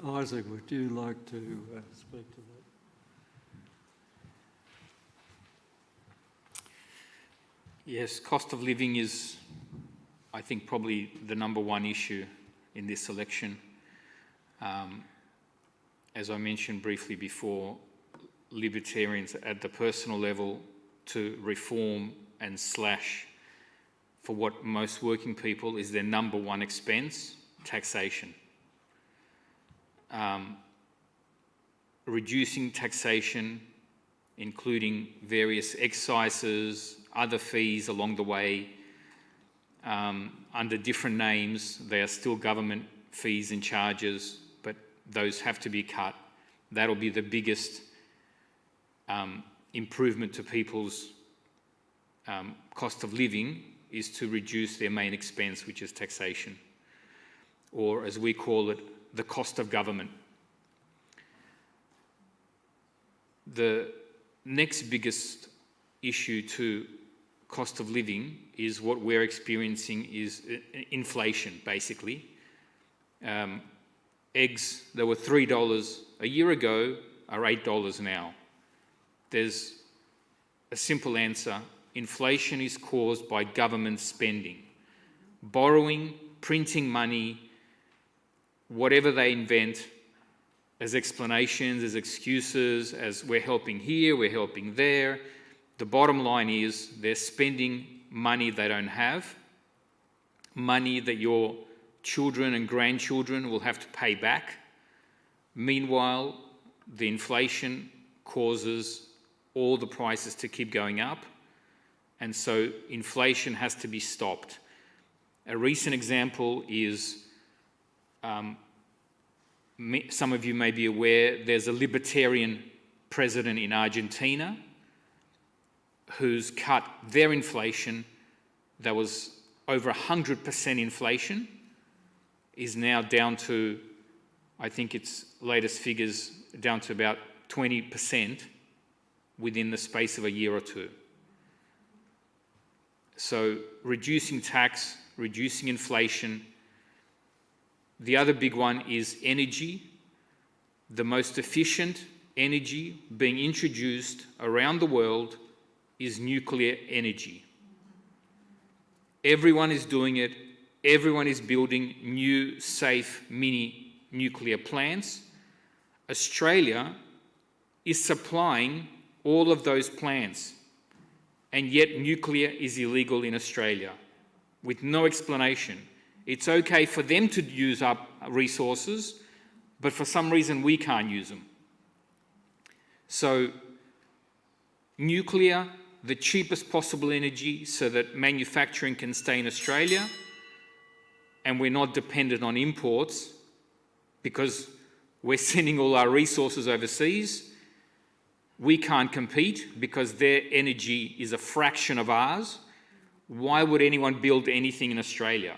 Isaac, would you like to speak to that? Yes, cost of living is, I think, probably the number one issue in this election. As I mentioned briefly before, Libertarians at the personal level to reform and slash for what most working people is their number one expense, taxation. Reducing taxation, including various excises, other fees along the way, under different names. They are still government fees and charges, but those have to be cut. That'll be the biggest improvement to people's cost of living, is to reduce their main expense, which is taxation, or as we call it, the cost of government. The next biggest issue to cost of living is what we're experiencing is inflation, basically. Eggs that were $3 a year ago are $8 now. There's a simple answer. Inflation is caused by government spending, borrowing, printing money, whatever they invent as explanations, as excuses, as we're helping here, we're helping there. The bottom line is they're spending money they don't have, money that your children and grandchildren will have to pay back. Meanwhile, the inflation causes all the prices to keep going up, and so inflation has to be stopped. A recent example is, some of you may be aware, there's a libertarian president in Argentina who's cut their inflation that was over 100% inflation, is now down to, I think its latest figures, down to about 20% within the space of a year or two. So reducing tax, reducing inflation. The other big one is energy. The most efficient energy being introduced around the world is nuclear energy. Everyone is doing it. Everyone is building new, safe, mini nuclear plants. Australia is supplying all of those plants, and yet nuclear is illegal in Australia with no explanation. It's okay for them to use up resources, but for some reason we can't use them. So nuclear, the cheapest possible energy so that manufacturing can stay in Australia and we're not dependent on imports because we're sending all our resources overseas. We can't compete because their energy is a fraction of ours. Why would anyone build anything in Australia?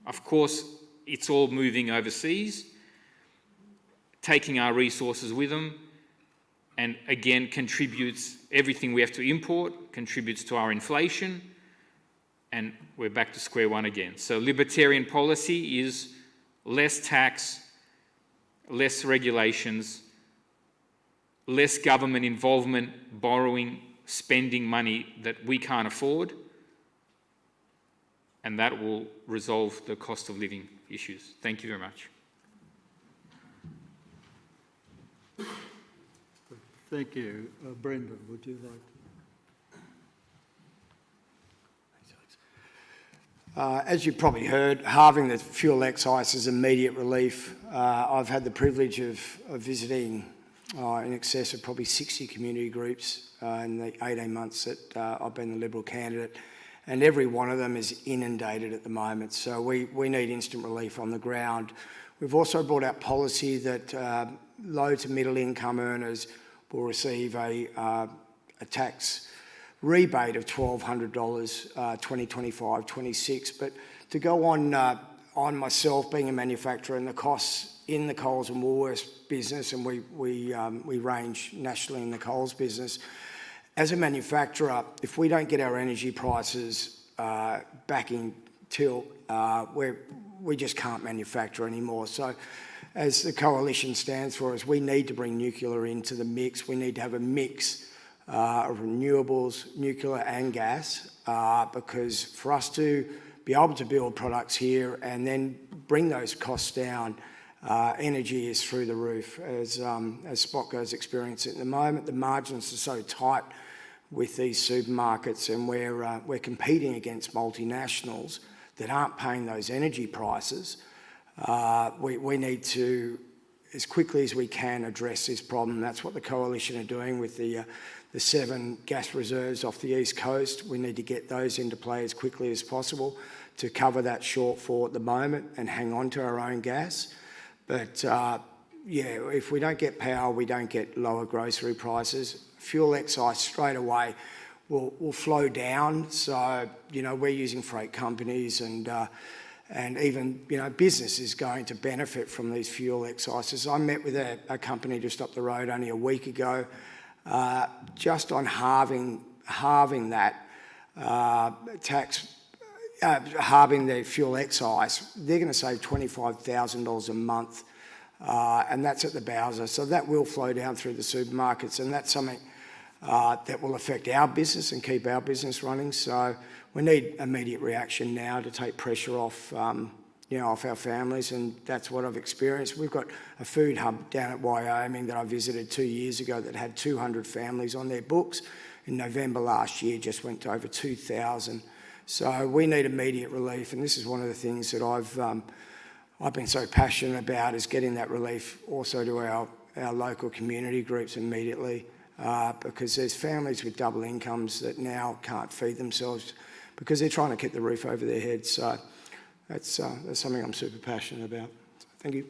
Of course, it's all moving overseas, taking our resources with them, and again contributes, everything we have to import contributes to our inflation, and we're back to square one again. So libertarian policy is less tax, less regulations, less government involvement, borrowing, spending money that we can't afford, and that will resolve the cost of living issues. Thank you very much. Thank you. Brendan, would you like to? As you've probably heard, halving the fuel excise is immediate relief. I've had the privilege of visiting in excess of probably 60 community groups in the 18 months that I've been the Liberal candidate, and every one of them is inundated at the moment. So we need instant relief on the ground. We've also brought out policy that low to middle income earners will receive a tax rebate of $1,200, 2025, 26. But to go on myself being a manufacturer and the costs in the Coles and Woolworths business, and we range nationally in the Coles business. As a manufacturer, if we don't get our energy prices back in tilt, we just can't manufacture anymore. So as the coalition stands for us, we need to bring nuclear into the mix. We need to have a mix of renewables, nuclear and gas, because for us to be able to build products here and then bring those costs down, energy is through the roof, as Spotgo's experiencing at the moment. The margins are so tight with these supermarkets, and we're competing against multinationals that aren't paying those energy prices. We need to, as quickly as we can, address this problem. That's what the coalition are doing with the 7 gas reserves off the East Coast. We need to get those into play as quickly as possible to cover that shortfall at the moment and hang on to our own gas. But yeah, if we don't get power, we don't get lower grocery prices. Fuel excise straight away will flow down. So, you know, we're using freight companies and even, you know, business is going to benefit from these fuel excises. I met with a company just up the road only a week ago, just on halving that tax, halving the fuel excise. They're going to save $25,000 a month, and that's at the Bowser. So that will flow down through the supermarkets, and that's something that will affect our business and keep our business running. So we need immediate reaction now to take pressure off, you know, off our families, and that's what I've experienced. We've got a food hub down at Wyoming that I visited 2 years ago that had 200 families on their books. In November last year, just went to over 2,000. So we need immediate relief, and this is one of the things that I've been so passionate about, is getting that relief also to our local community groups immediately, because there's families with double incomes that now can't feed themselves because they're trying to keep the roof over their heads. So that's something I'm super passionate about. So thank you.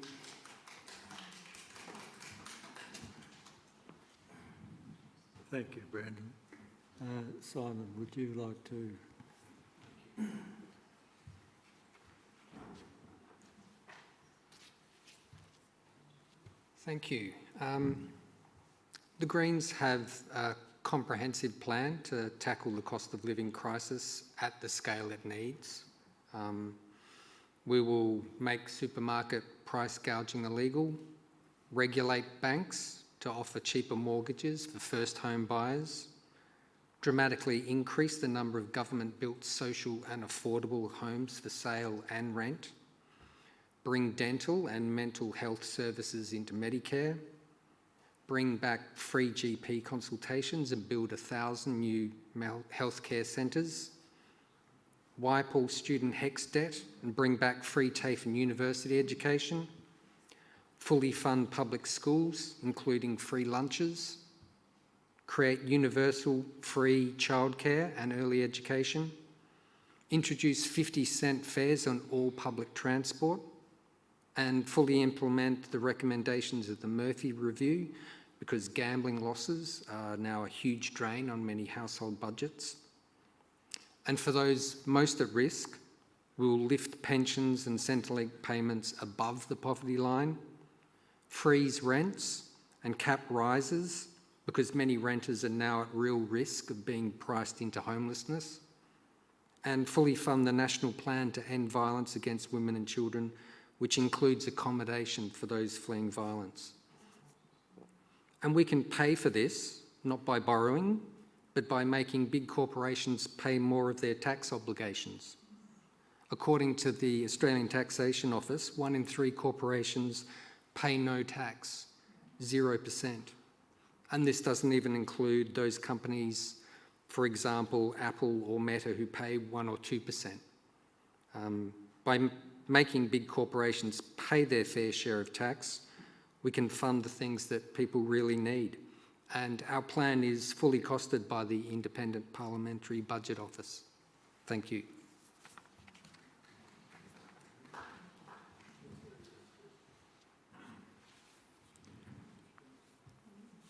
Thank you, Brandon. Simon, would you like to? Thank you. The Greens have a comprehensive plan to tackle the cost of living crisis at the scale it needs. We will make supermarket price gouging illegal, regulate banks to offer cheaper mortgages for first home buyers, dramatically increase the number of government-built social and affordable homes for sale and rent, bring dental and mental health services into Medicare, bring back free GP consultations and build 1,000 new healthcare centres, wipe all student HECS debt and bring back free TAFE and university education, fully fund public schools, including free lunches, create universal free childcare and early education, introduce 50-cent fares on all public transport, and fully implement the recommendations of the Murphy Review, because gambling losses are now a huge drain on many household budgets. And for those most at risk, we will lift pensions and Centrelink payments above the poverty line, freeze rents and cap rises, because many renters are now at real risk of being priced into homelessness, and fully fund the national plan to end violence against women and children, which includes accommodation for those fleeing violence. And we can pay for this, not by borrowing, but by making big corporations pay more of their tax obligations. According to the Australian Taxation Office, 1 in 3 corporations pay no tax, 0%. And this doesn't even include those companies, for example, Apple or Meta, who pay 1 or 2%. By making big corporations pay their fair share of tax, we can fund the things that people really need. And our plan is fully costed by the Independent Parliamentary Budget Office. Thank you.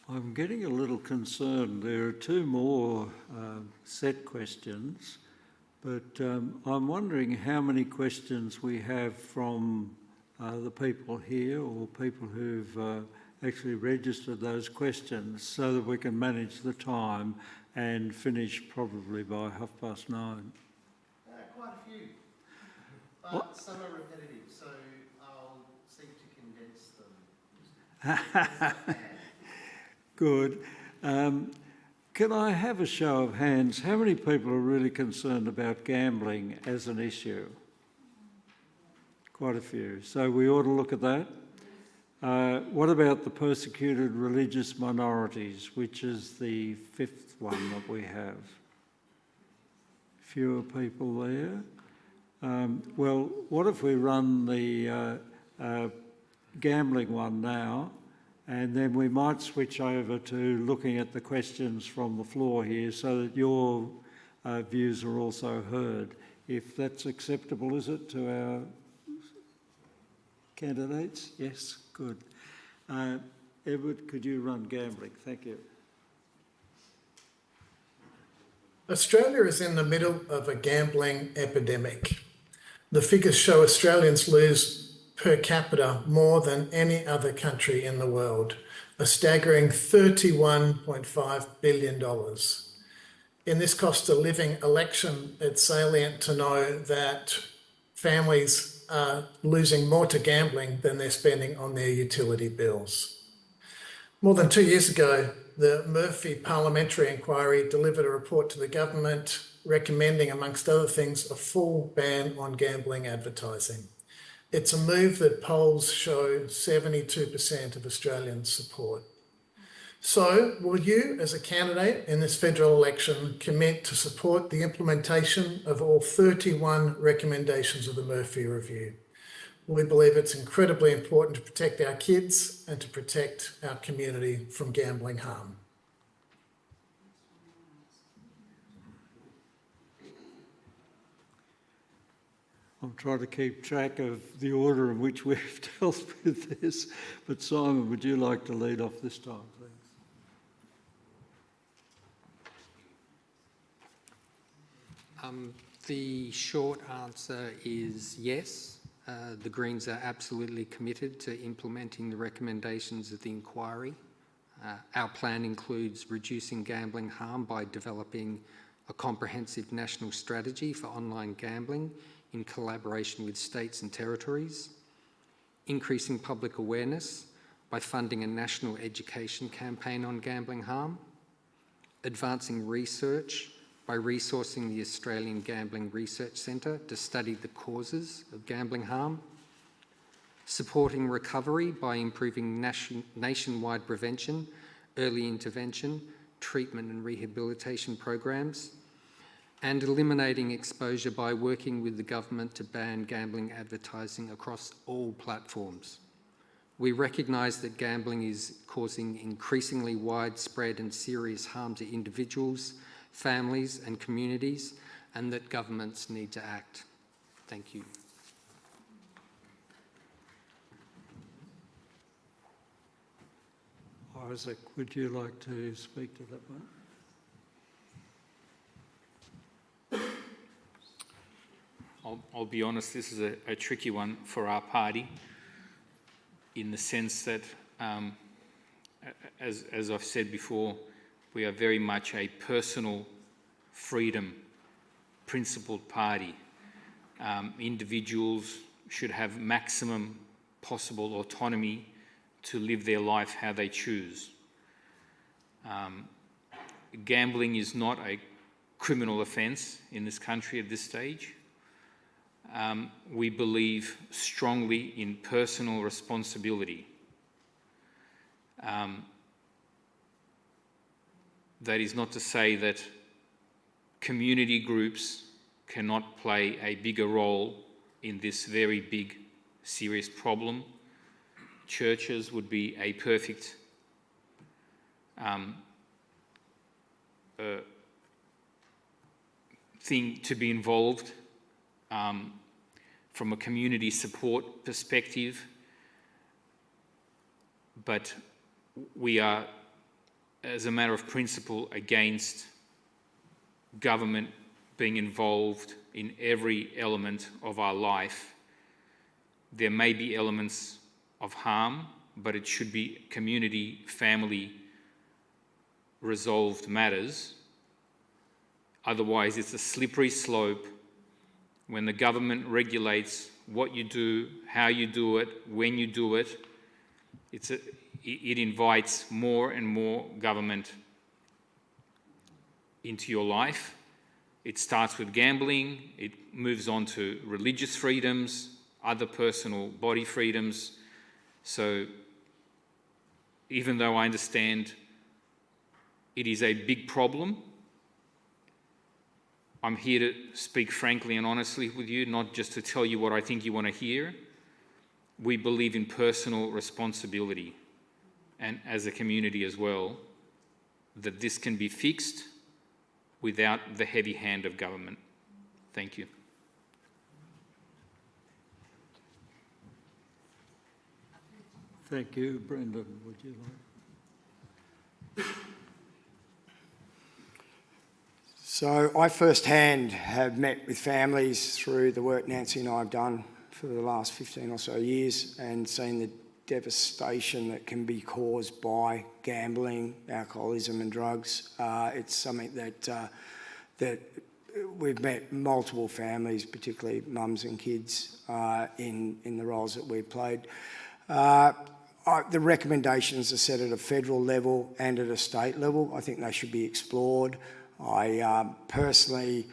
I'm getting a little concerned. There are two more set questions, but I'm wondering how many questions we have from the people here or people who've actually registered those questions so that we can manage the time and finish probably by 9:30. Quite a few, but some are repetitive, so I'll seek to condense them. Good. Can I have a show of hands? How many people are really concerned about gambling as an issue? Quite a few. So we ought to look at that. What about the persecuted religious minorities, which is the 5th one that we have? Fewer people there. Well, what if we run the gambling one now, and then we might switch over to looking at the questions from the floor here so that your views are also heard. If that's acceptable, is it, to our candidates? Yes, good. Edward, could you run gambling? Thank you. Australia is in the middle of a gambling epidemic. The figures show Australians lose per capita more than any other country in the world, a staggering $31.5 billion. In this cost of living election, it's salient to know that families are losing more to gambling than they're spending on their utility bills. More than 2 years ago, the Murphy Parliamentary Inquiry delivered a report to the government recommending, amongst other things, a full ban on gambling advertising. It's a move that polls show 72% of Australians support. So will you, as a candidate in this federal election, commit to support the implementation of all 31 recommendations of the Murphy Review? We believe it's incredibly important to protect our kids and to protect our community from gambling harm. I'm trying to keep track of the order in which we've dealt with this, but Simon, would you like to lead off this time, please? The short answer is yes. The Greens are absolutely committed to implementing the recommendations of the inquiry. Our plan includes reducing gambling harm by developing a comprehensive national strategy for online gambling in collaboration with states and territories, increasing public awareness by funding a national education campaign on gambling harm, advancing research by resourcing the Australian Gambling Research Centre to study the causes of gambling harm, supporting recovery by improving nationwide prevention, early intervention, treatment and rehabilitation programs, and eliminating exposure by working with the government to ban gambling advertising across all platforms. We recognise that gambling is causing increasingly widespread and serious harm to individuals, families and communities, and that governments need to act. Thank you. Isaac, would you like to speak to that one? I'll be honest, this is a tricky one for our party in the sense that, as I've said before, we are very much a personal freedom principled party. Individuals should have maximum possible autonomy to live their life how they choose. Gambling is not a criminal offence in this country at this stage. We believe strongly in personal responsibility. That is not to say that community groups cannot play a bigger role in this very big, serious problem. Churches would be a perfect thing to be involved from a community support perspective, but we are, as a matter of principle, against government being involved in every element of our life. There may be elements of harm, but it should be community, family resolved matters. Otherwise, it's a slippery slope when the government regulates what you do, how you do it, when you do it. It invites more and more government into your life. It starts with gambling, it moves on to religious freedoms, other personal body freedoms. So even though I understand it is a big problem, I'm here to speak frankly and honestly with you, not just to tell you what I think you want to hear. We believe in personal responsibility, and as a community as well, that this can be fixed without the heavy hand of government. Thank you. Thank you. Brendan, would you like? So I firsthand have met with families through the work Nancy and I have done for the last 15 or so years and seen the devastation that can be caused by gambling, alcoholism and drugs. It's something that we've met multiple families, particularly mums and kids, in the roles that we've played. The recommendations are set at a federal level and at a state level. I think they should be explored. I personally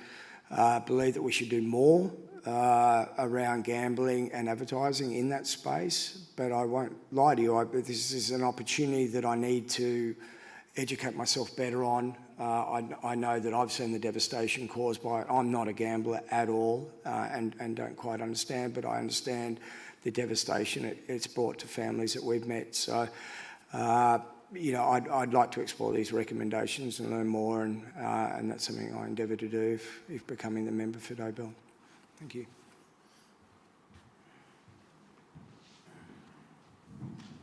believe that we should do more around gambling and advertising in that space, but I won't lie to you, this is an opportunity that I need to educate myself better on. I know that I've seen the devastation caused by it. I'm not a gambler at all and don't quite understand, but I understand the devastation it's brought to families that we've met. So, I'd like to explore these recommendations and learn more, and that's something I endeavour to do if becoming the member for Dobell. Thank you.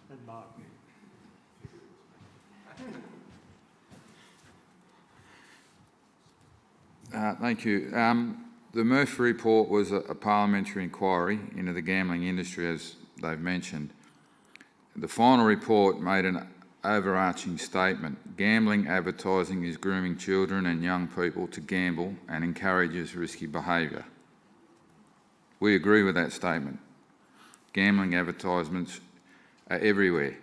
And Mark. Thank you. The Murphy report was a parliamentary inquiry into the gambling industry, as they've mentioned. The final report made an overarching statement: gambling advertising is grooming children and young people to gamble and encourages risky behaviour. We agree with that statement. Gambling advertisements are everywhere.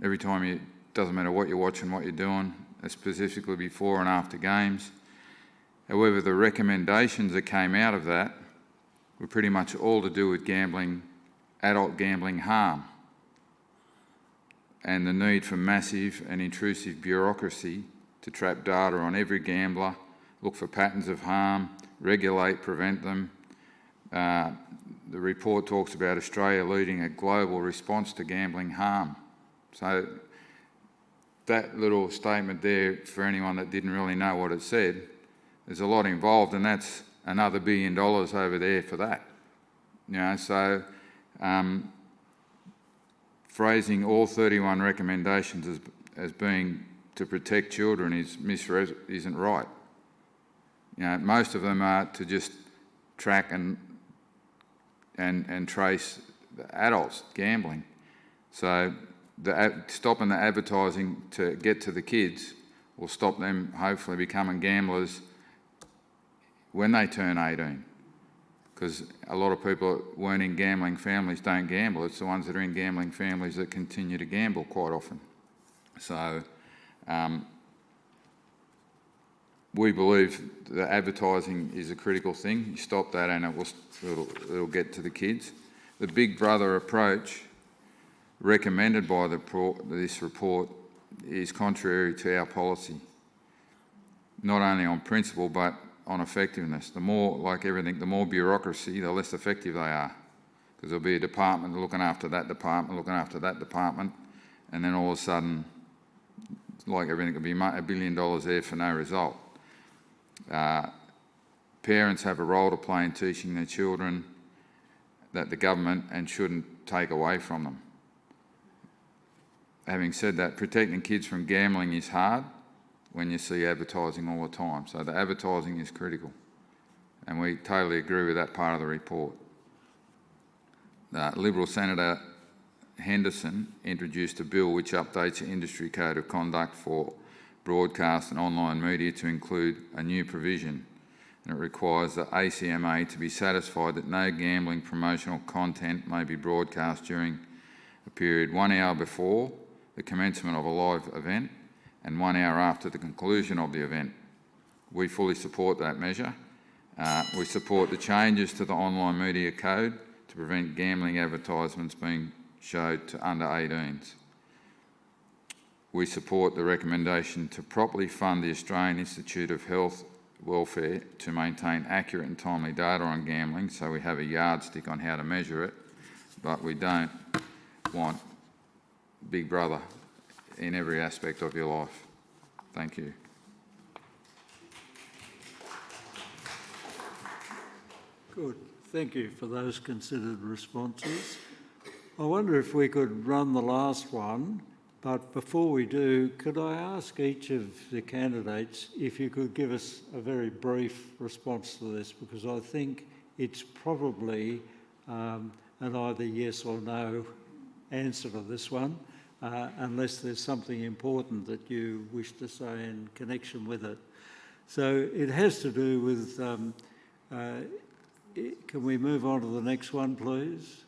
Every time it doesn't matter what you're watching, what you're doing, specifically before and after games. However, the recommendations that came out of that were pretty much all to do with gambling, adult gambling harm, and the need for massive and intrusive bureaucracy to trap data on every gambler, look for patterns of harm, regulate, prevent them. The report talks about Australia leading a global response to gambling harm. So that little statement there, for anyone that didn't really know what it said, there's a lot involved, and that's another $1 billion over there for that. So phrasing all 31 recommendations as being to protect children isn't right. Most of them are to just track and trace the adults gambling. So stopping the advertising to get to the kids will stop them hopefully becoming gamblers when they turn 18. Because a lot of people that weren't in gambling families don't gamble. It's the ones that are in gambling families that continue to gamble quite often. So we believe that advertising is a critical thing. You stop that and it'll get to the kids. The Big Brother approach recommended by this report is contrary to our policy not only on principle but on effectiveness. The more, like everything, the more bureaucracy, the less effective they are. Because there'll be a department looking after that department, looking after that department, and then all of a sudden, like everything, could be $1 billion there for no result. Parents have a role to play in teaching their children that the government and shouldn't take away from them. Having said that, protecting kids from gambling is hard when you see advertising all the time. So the advertising is critical. And we totally agree with that part of the report. Liberal Senator Henderson introduced a bill which updates the industry code of conduct for broadcast and online media to include a new provision. And it requires the ACMA to be satisfied that no gambling promotional content may be broadcast during a period 1 hour before the commencement of a live event and 1 hour after the conclusion of the event. We fully support that measure. We support the changes to the online media code to prevent gambling advertisements being showed to under 18s. We support the recommendation to properly fund the Australian Institute of Health Welfare to maintain accurate and timely data on gambling, so we have a yardstick on how to measure it, but we don't want Big Brother in every aspect of your life. Thank you. Good. Thank you for those considered responses. I wonder if we could run the last one, but before we do, could I ask each of the candidates if you could give us a very brief response to this, because I think it's probably an either yes or no answer to this one, unless there's something important that you wish to say in connection with it. So it has to do with, can we move on to the next one, please?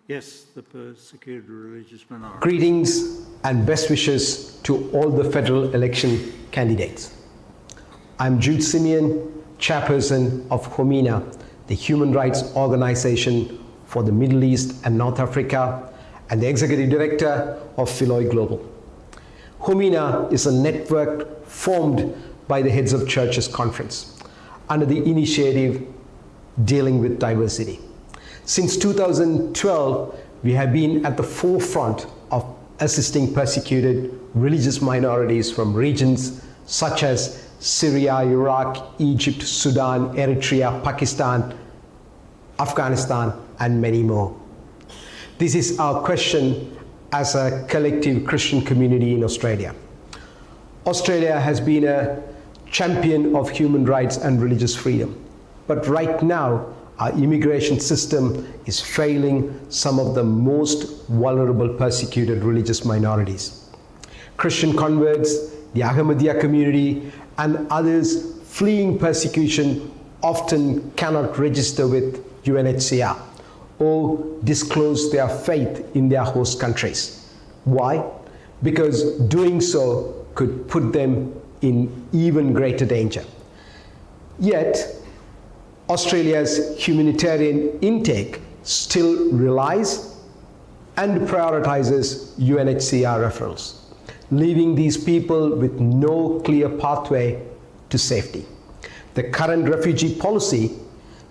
Yes, the persecuted religious minority. Greetings and best wishes to all the federal election candidates. I'm Jude Simeon, chairperson of HOMINA, the human rights organization for the Middle East and North Africa, and the executive director of Philoy Global. HOMINA is a network formed by the Heads of Churches Conference under the initiative Dealing with Diversity. Since 2012, we have been at the forefront of assisting persecuted religious minorities from regions such as Syria, Iraq, Egypt, Sudan, Eritrea, Pakistan, Afghanistan, and many more. This is our question as a collective Christian community in Australia. Australia has been a champion of human rights and religious freedom, but right now, our immigration system is failing some of the most vulnerable persecuted religious minorities. Christian converts, the Ahmadiyya community, and others fleeing persecution often cannot register with UNHCR or disclose their faith in their host countries. Why? Because doing so could put them in even greater danger. Yet, Australia's humanitarian intake still relies and prioritizes UNHCR referrals, leaving these people with no clear pathway to safety. The current refugee policy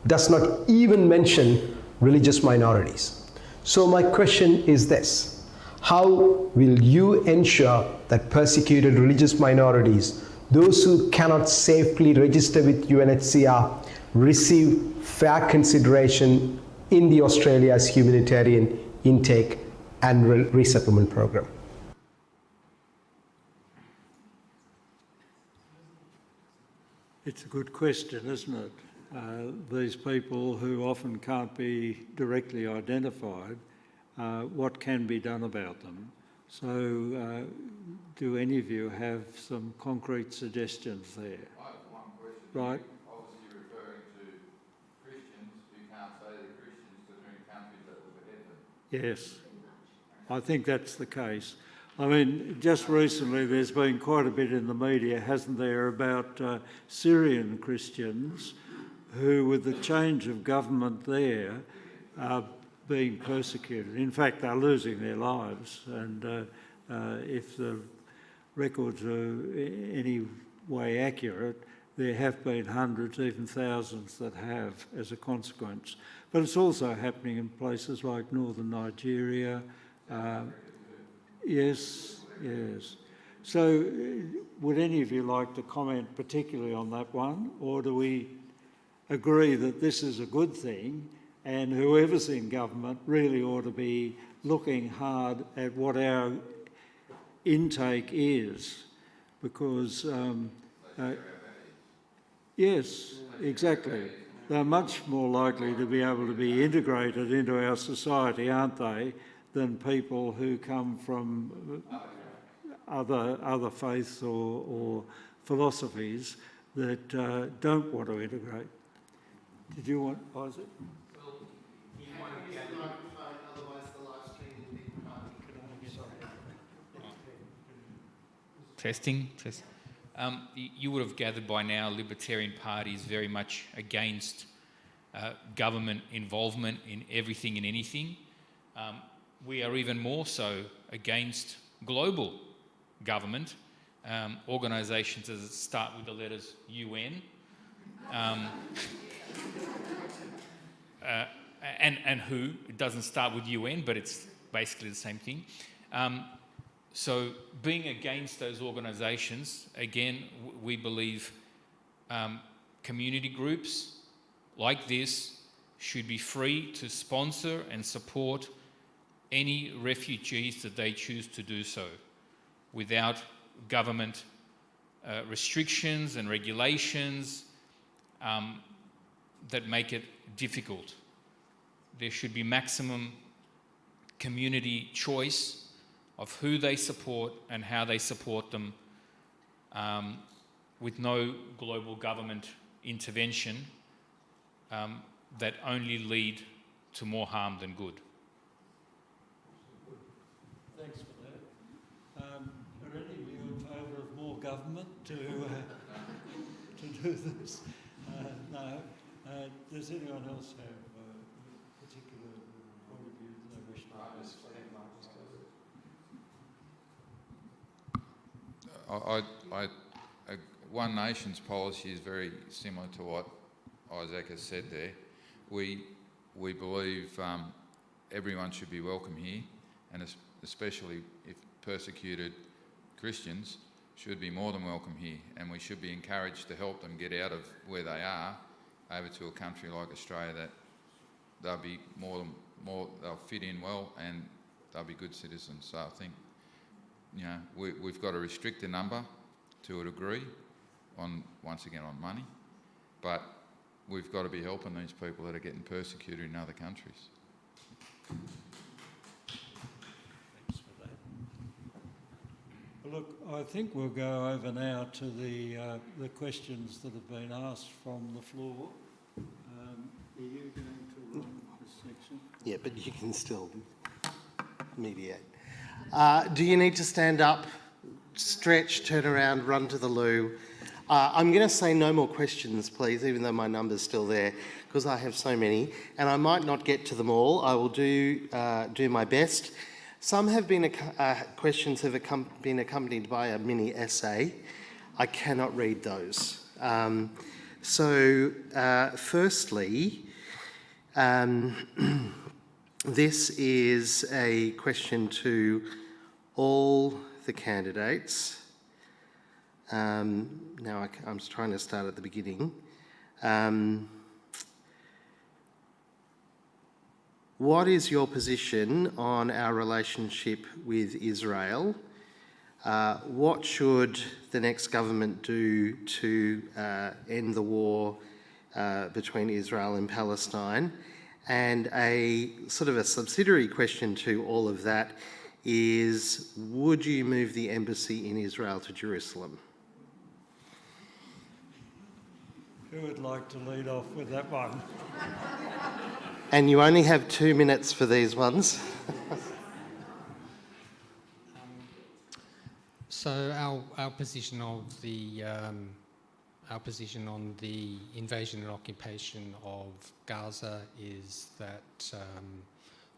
does not even mention religious minorities. So my question is this: how will you ensure that persecuted religious minorities, those who cannot safely register with UNHCR, receive fair consideration in the Australia's humanitarian intake and resettlement program? It's a good question, isn't it? These people who often can't be directly identified, what can be done about them? So do any of you have some concrete suggestions there? I have one question. Right. Obviously you're referring to Christians. You can't say they're Christians because they're in countries that will behead them. Yes, I think that's the case. I mean, just recently there's been quite a bit in the media, hasn't there, about Syrian Christians who, with the change of government there, are being persecuted. In fact, they're losing their lives, and if the records are any way accurate, there have been hundreds, even thousands that have as a consequence. But it's also happening in places like northern Nigeria. Yes. So would any of you like to comment particularly on that one, or do we agree that this is a good thing and whoever's in government really ought to be looking hard at what our intake is? Because yes, exactly. They're much more likely to be able to be integrated into our society, aren't they, than people who come from other faiths or philosophies that don't want to integrate. Did you want, Isaac? Well, you want to use the microphone, otherwise the live stream will be Testing. You would have gathered by now Libertarian Party is very much against government involvement in everything and anything. We are even more so against global government, organisations that start with the letters UN, and WHO. It doesn't start with UN, but it's basically the same thing. So being against those organisations, again, we believe community groups like this should be free to sponsor and support any refugees that they choose to do so without government restrictions and regulations that make it difficult. There should be maximum community choice of who they support and how they support them, with no global government intervention that only lead to more harm than good. Thanks for that. Are any of you in favour of more government to do this? No. Does anyone else have a particular point of view that they wish to raise? One Nation's policy is very similar to what Isaac has said there. We believe everyone should be welcome here, and especially if persecuted Christians should be more than welcome here, and we should be encouraged to help them get out of where they are over to a country like Australia that they'll be they'll fit in well and they'll be good citizens. So I think, you know, we've got to restrict the number to a degree once again on money, but we've got to be helping these people that are getting persecuted in other countries. Thanks for that. Well, look, I think we'll go over now to the questions that have been asked from the floor. Are you going to run this section? Yeah, but you can still mediate. Do you need to stand up, stretch, turn around, run to the loo? I'm going to say no more questions, please, even though my number's still there, because I have so many, and I might not get to them all. I will do my best. Some have been questions have been accompanied by a mini essay. I cannot read those. Firstly, this is a question to all the candidates. Now I'm trying to start at the beginning. What is your position on our relationship with Israel? What should the next government do to end the war between Israel and Palestine? And a sort of a subsidiary question to all of that is, would you move the embassy in Israel to Jerusalem? Who would like to lead off with that one? And you only have 2 minutes for these ones. So our position of the our position on the invasion and occupation of Gaza is that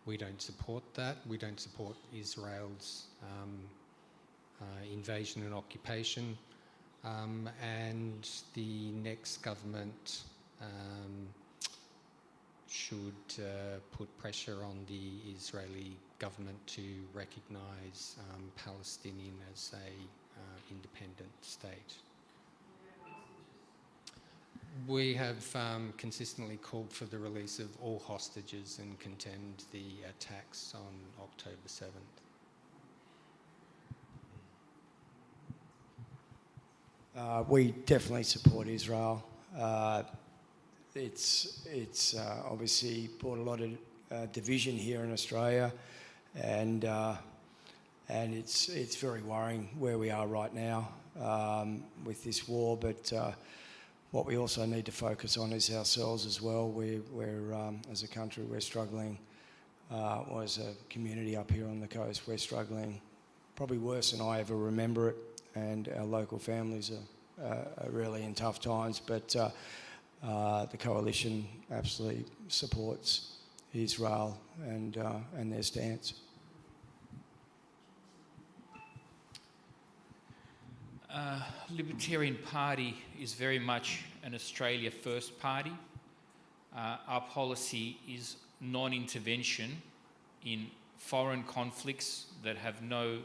we don't support that. We don't support Israel's invasion and occupation, and the next government should put pressure on the Israeli government to recognise Palestinian as a independent state. We have consistently called for the release of all hostages and condemned the attacks on October 7th. We definitely support Israel. It's obviously brought a lot of division here in Australia, and it's very worrying where we are right now with this war. But what we also need to focus on is ourselves as well. We're as a country, we're struggling. Or as a community up here on the coast, we're struggling probably worse than I ever remember it. And our local families are really in tough times. But the coalition absolutely supports Israel and their stance. Libertarian Party is very much an Australia First party. Our policy is non-intervention in foreign conflicts that have no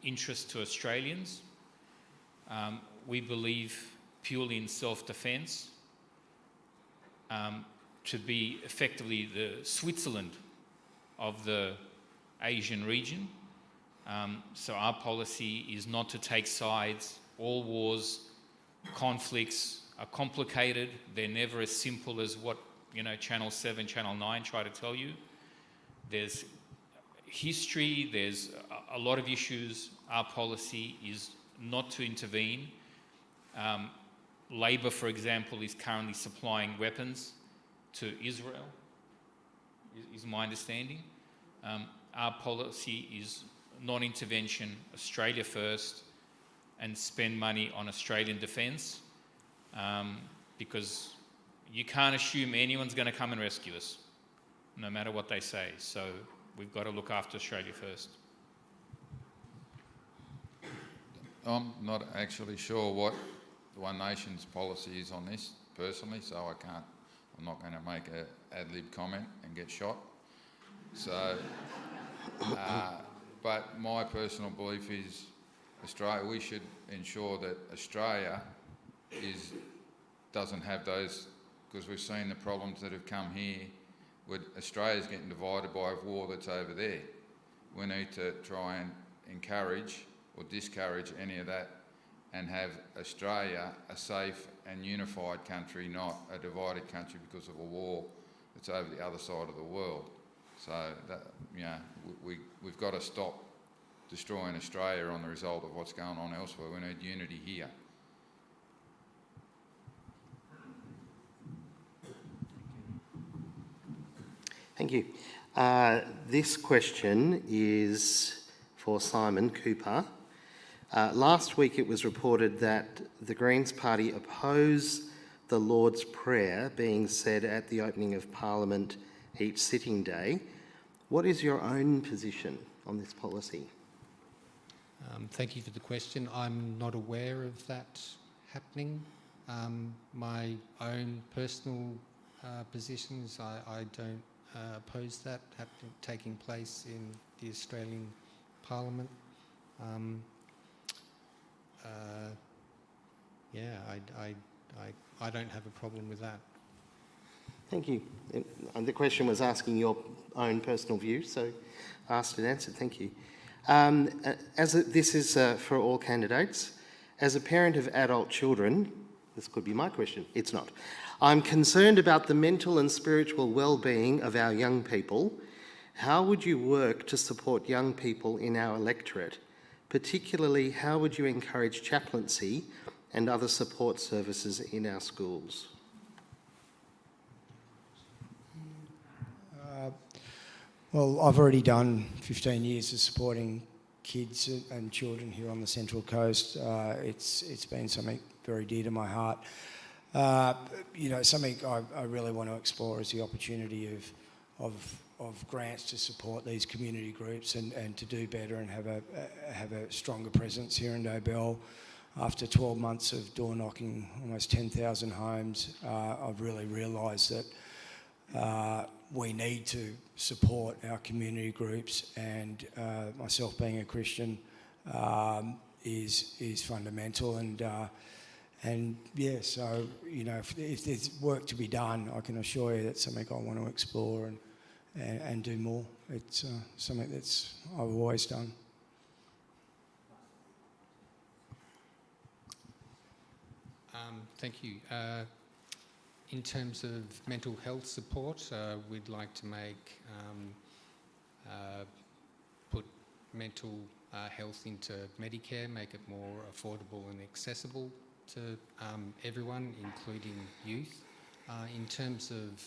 interest to Australians. We believe purely in self-defence, to be effectively the Switzerland of the Asian region. So our policy is not to take sides. All wars, conflicts are complicated. They're never as simple as what, Channel 7, Channel 9 try to tell you. There's history, there's a lot of issues. Our policy is not to intervene. Labor, for example, is currently supplying weapons to Israel, is my understanding. Our policy is non-intervention, Australia first, and spend money on Australian defence, because you can't assume anyone's going to come and rescue us, no matter what they say. So we've got to look after Australia first. I'm not actually sure what the One Nation's policy is on this personally, so I'm not going to make an ad-lib comment and get shot. So, but my personal belief is we should ensure that Australia doesn't have those, because we've seen the problems that have come here, where Australia's getting divided by a war that's over there. We need to try and encourage or discourage any of that and have Australia a safe and unified country, not a divided country because of a war that's over the other side of the world. So that, we've got to stop destroying Australia on the result of what's going on elsewhere. We need unity here. Thank you. This question is for Simon Cooper. Last week it was reported that the Greens Party oppose the Lord's Prayer being said at the opening of Parliament each sitting day. What is your own position on this policy? Thank you for the question. I'm not aware of that happening. My own personal positions, I don't oppose that taking place in the Australian Parliament. I don't have a problem with that. Thank you. And the question was asking your own personal view, so asked and answered. Thank you. This is for all candidates. As a parent of adult children, this could be my question. It's not. I'm concerned about the mental and spiritual well-being of our young people. How would you work to support young people in our electorate? Particularly, how would you encourage chaplaincy and other support services in our schools? Well, I've already done 15 years of supporting kids and children here on the Central Coast. It's been something very dear to my heart. Something I really want to explore is the opportunity of grants to support these community groups and to do better and have a stronger presence here in Dobell. After 12 months of door knocking almost 10,000 homes, I've really realised that we need to support our community groups, and myself being a Christian is fundamental. And yeah, so if there's work to be done, I can assure you that's something I want to explore and do more. It's something I've always done. Thank you. In terms of mental health support, we'd like to put mental health into Medicare, make it more affordable and accessible to everyone, including youth. In terms of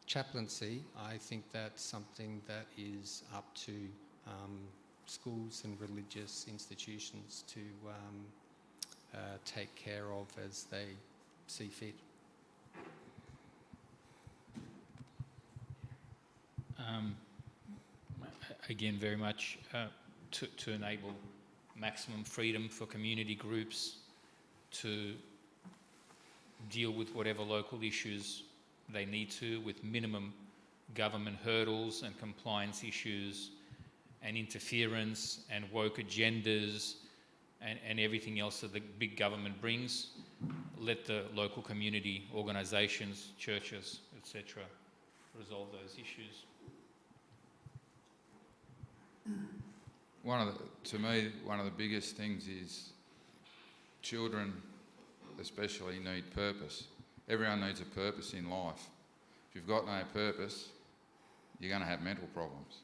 chaplaincy, I think that's something that is up to schools and religious institutions to take care of as they see fit. Again, very much to enable maximum freedom for community groups to deal with whatever local issues they need to, with minimum government hurdles and compliance issues and interference and woke agendas and everything else that the big government brings. Let the local community organisations, churches, etc., resolve those issues. To me, one of the biggest things is children especially need purpose. Everyone needs a purpose in life. If you've got no purpose, you're going to have mental problems.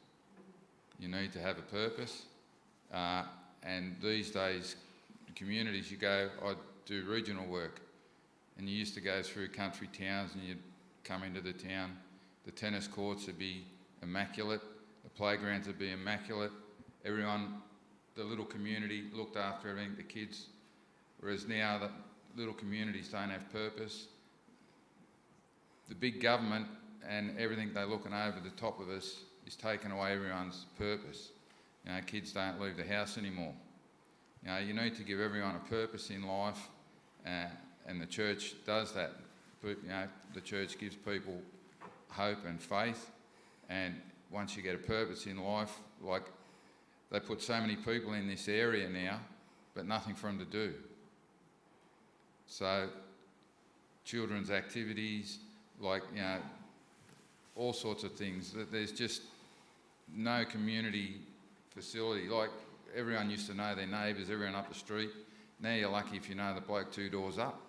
You need to have a purpose. And these days, communities, I do regional work, and you used to go through country towns and you'd come into the town, the tennis courts would be immaculate, the playgrounds would be immaculate, everyone, the little community looked after everything, the kids, whereas now the little communities don't have purpose. The big government and everything they're looking over the top of us is taking away everyone's purpose. Kids don't leave the house anymore. You need to give everyone a purpose in life, and the church does that. The church gives people hope and faith, and once you get a purpose in life, like they put so many people in this area now, but nothing for them to do. So children's activities, all sorts of things. There's just no community facility. Like everyone used to know their neighbours, everyone up the street. Now you're lucky if you know the bloke 2 doors up,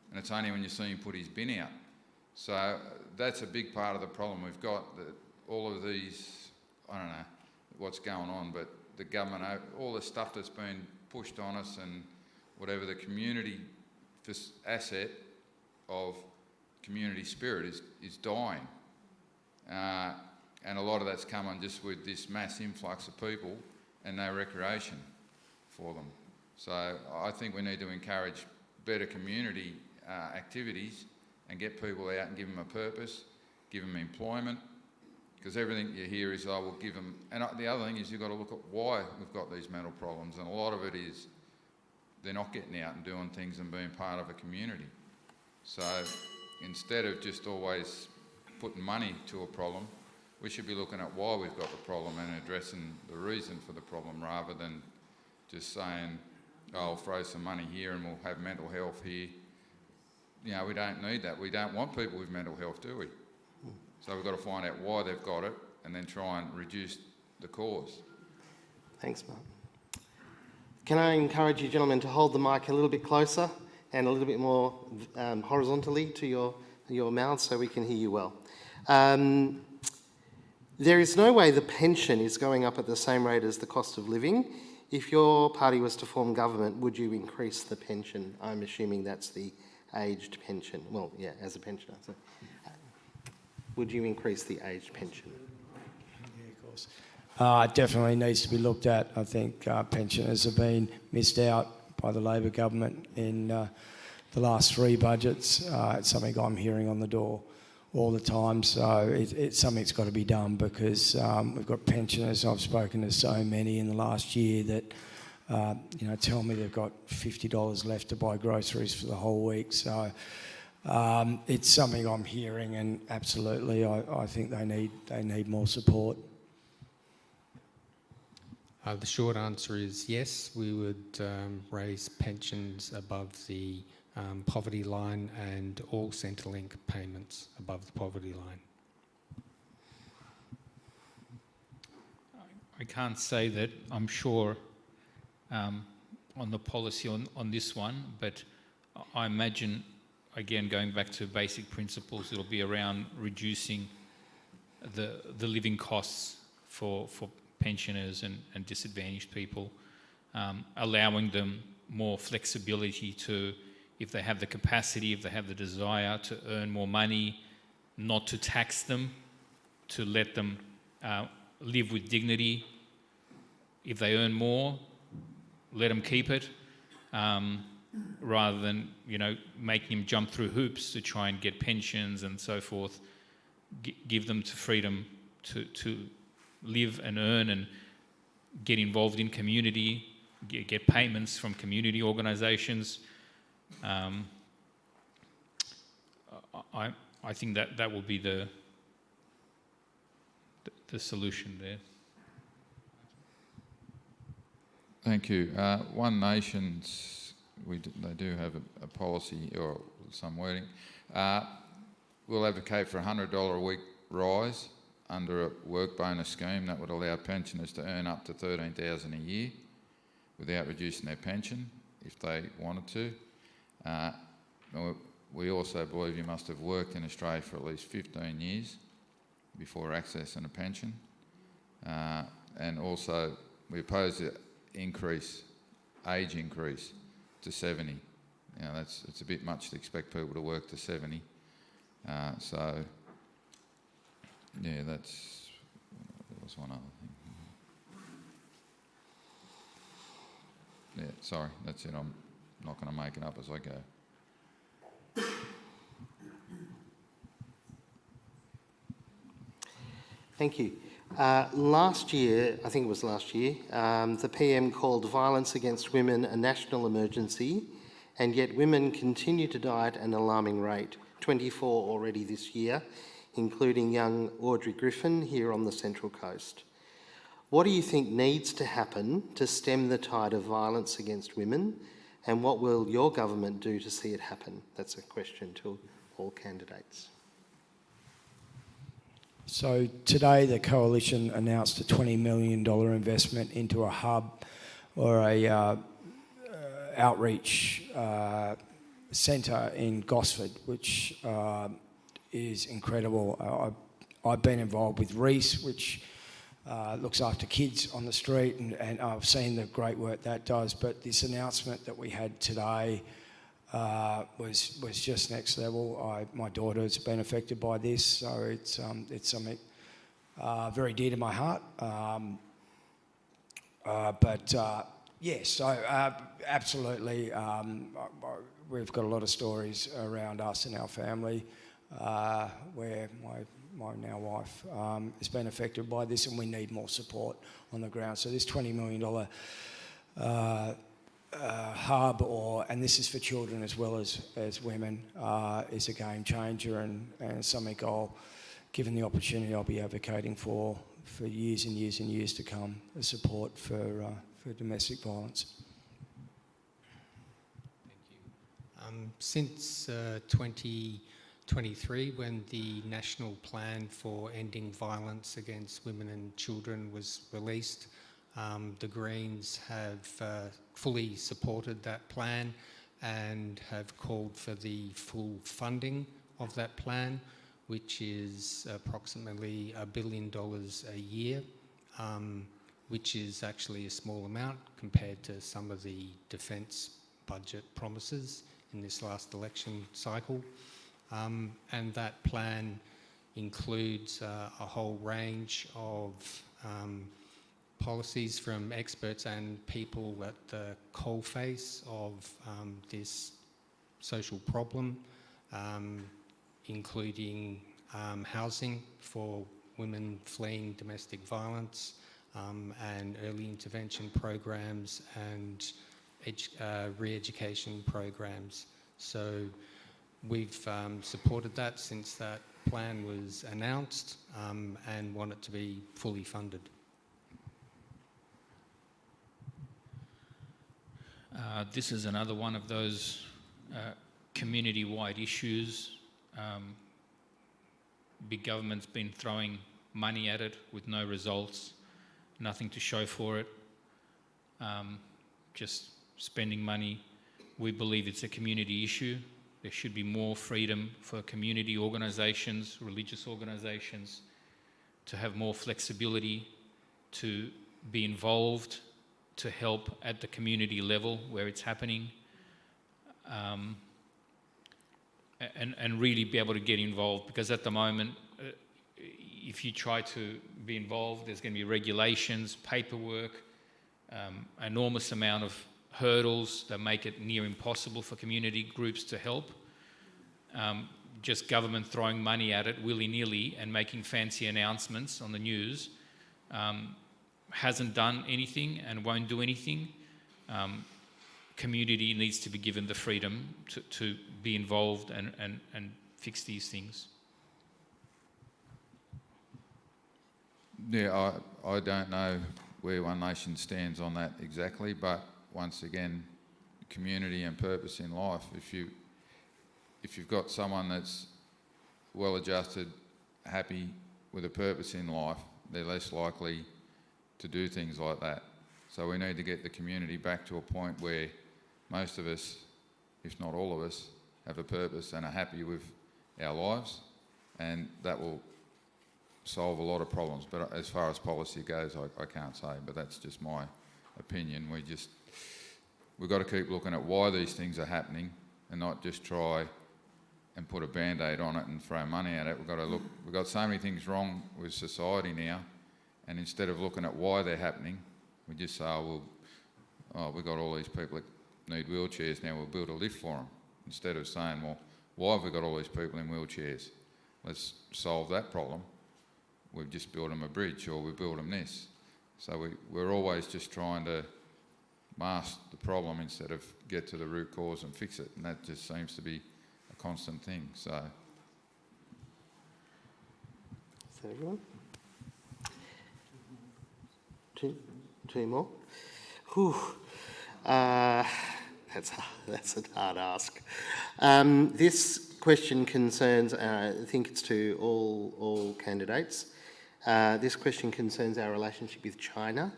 and it's only when you see him put his bin out. So that's a big part of the problem we've got, that all of these, I don't know what's going on, but the government, all the stuff that's been pushed on us and whatever, the community asset of community spirit is dying. And a lot of that's come on just with this mass influx of people and no recreation for them. So I think we need to encourage better community activities and get people out and give them a purpose, give them employment, because everything you hear is, we'll give them... And the other thing is you've got to look at why we've got these mental problems, and a lot of it is they're not getting out and doing things and being part of a community. So instead of just always putting money to a problem, we should be looking at why we've got the problem and addressing the reason for the problem, rather than just saying, I'll throw some money here and we'll have mental health here. We don't need that. We don't want people with mental health, do we? So we've got to find out why they've got it and then try and reduce the cause. Thanks, Mark. Can I encourage you gentlemen to hold the mic a little bit closer and a little bit more horizontally to your mouths so we can hear you well. There is no way the pension is going up at the same rate as the cost of living. If your party was to form government, would you increase the pension? I'm assuming that's the aged pension. Well, yeah, as a pensioner. So, would you increase the aged pension? Yeah, of course. Definitely needs to be looked at. I think pensioners have been missed out by the Labor government in the last 3 budgets. It's something I'm hearing on the door all the time. So it's something that's got to be done, because we've got pensioners. I've spoken to so many in the last year that tell me they've got $50 left to buy groceries for the whole week. So it's something I'm hearing, and absolutely, I think they need more support. The short answer is yes. We would raise pensions above the poverty line, and all Centrelink payments above the poverty line. I can't say that I'm sure on the policy on this one, but I imagine, again, going back to basic principles, it'll be around reducing the living costs for pensioners and disadvantaged people, allowing them more flexibility to, if they have the capacity, if they have the desire to earn more money, not to tax them, to let them live with dignity. If they earn more, let them keep it, rather than making them jump through hoops to try and get pensions and so forth. Give them to freedom to live and earn and get involved in community, get payments from community organisations. I think that will be the solution there. Thank you. One Nation's, they do have a policy or some wording. We'll advocate for a $100 a week rise under a work bonus scheme that would allow pensioners to earn up to $13,000 a year without reducing their pension if they wanted to. We also believe you must have worked in Australia for at least 15 years before accessing a pension. And also we oppose the age increase to 70. It's a bit much to expect people to work to 70. So yeah, there was one other thing. Yeah, sorry, that's it. I'm not going to make it up as I go. Thank you. Last year, I think it was last year, the PM called violence against women a national emergency, and yet women continue to die at an alarming rate, 24 already this year, including young Audrey Griffin here on the Central Coast. What do you think needs to happen to stem the tide of violence against women, and what will your government do to see it happen? That's a question to all candidates. So today the Coalition announced a $20 million investment into a hub or a outreach centre in Gosford, which is incredible. I've been involved with Reese, which looks after kids on the street, and I've seen the great work that does. But this announcement that we had today was just next level. My daughter's been affected by this, so it's something very dear to my heart. Yes, so absolutely, we've got a lot of stories around us and our family where my now wife has been affected by this, and we need more support on the ground. So this $20 million hub, and this is for children as well as women, is a game changer, and something given the opportunity, I'll be advocating for years and years and years to come, the support for domestic violence. Thank you. Since 2023, when the National Plan for Ending Violence Against Women and Children was released, the Greens have fully supported that plan and have called for the full funding of that plan, which is approximately $1 billion a year, which is actually a small amount compared to some of the defence budget promises in this last election cycle. And that plan includes a whole range of policies from experts and people at the coalface of this social problem, including housing for women fleeing domestic violence, and early intervention programs and re-education programs. So we've supported that since that plan was announced, and want it to be fully funded. This is another one of those community-wide issues. Big government's been throwing money at it with no results, nothing to show for it, just spending money. We believe it's a community issue. There should be more freedom for community organisations, religious organisations, to have more flexibility, to be involved, to help at the community level where it's happening, and really be able to get involved, because at the moment, if you try to be involved, there's going to be regulations, paperwork, enormous amount of hurdles that make it near impossible for community groups to help. Just government throwing money at it willy-nilly and making fancy announcements on the news hasn't done anything and won't do anything. Community needs to be given the freedom to be involved and fix these things. Yeah, I don't know where One Nation stands on that exactly, but once again, community and purpose in life. If you've got someone that's well adjusted, happy with a purpose in life, they're less likely to do things like that. So we need to get the community back to a point where most of us, if not all of us, have a purpose and are happy with our lives, and that will solve a lot of problems. But as far as policy goes, I can't say, but that's just my opinion. We've got to keep looking at why these things are happening and not just try and put a Band-Aid on it and throw money at it. We've got to look, we've got so many things wrong with society now, and instead of looking at why they're happening, we just say, we've got all these people that need wheelchairs, now we'll build a lift for them. Instead of saying, well, why have we got all these people in wheelchairs? Let's solve that problem. We've just built them a bridge, or we built them this. So we're always just trying to mask the problem instead of get to the root cause and fix it, and that just seems to be a constant thing. So. Is that everyone? Two more? Whew. That's a hard ask. This question concerns, I think it's to all candidates. This question concerns our relationship with China.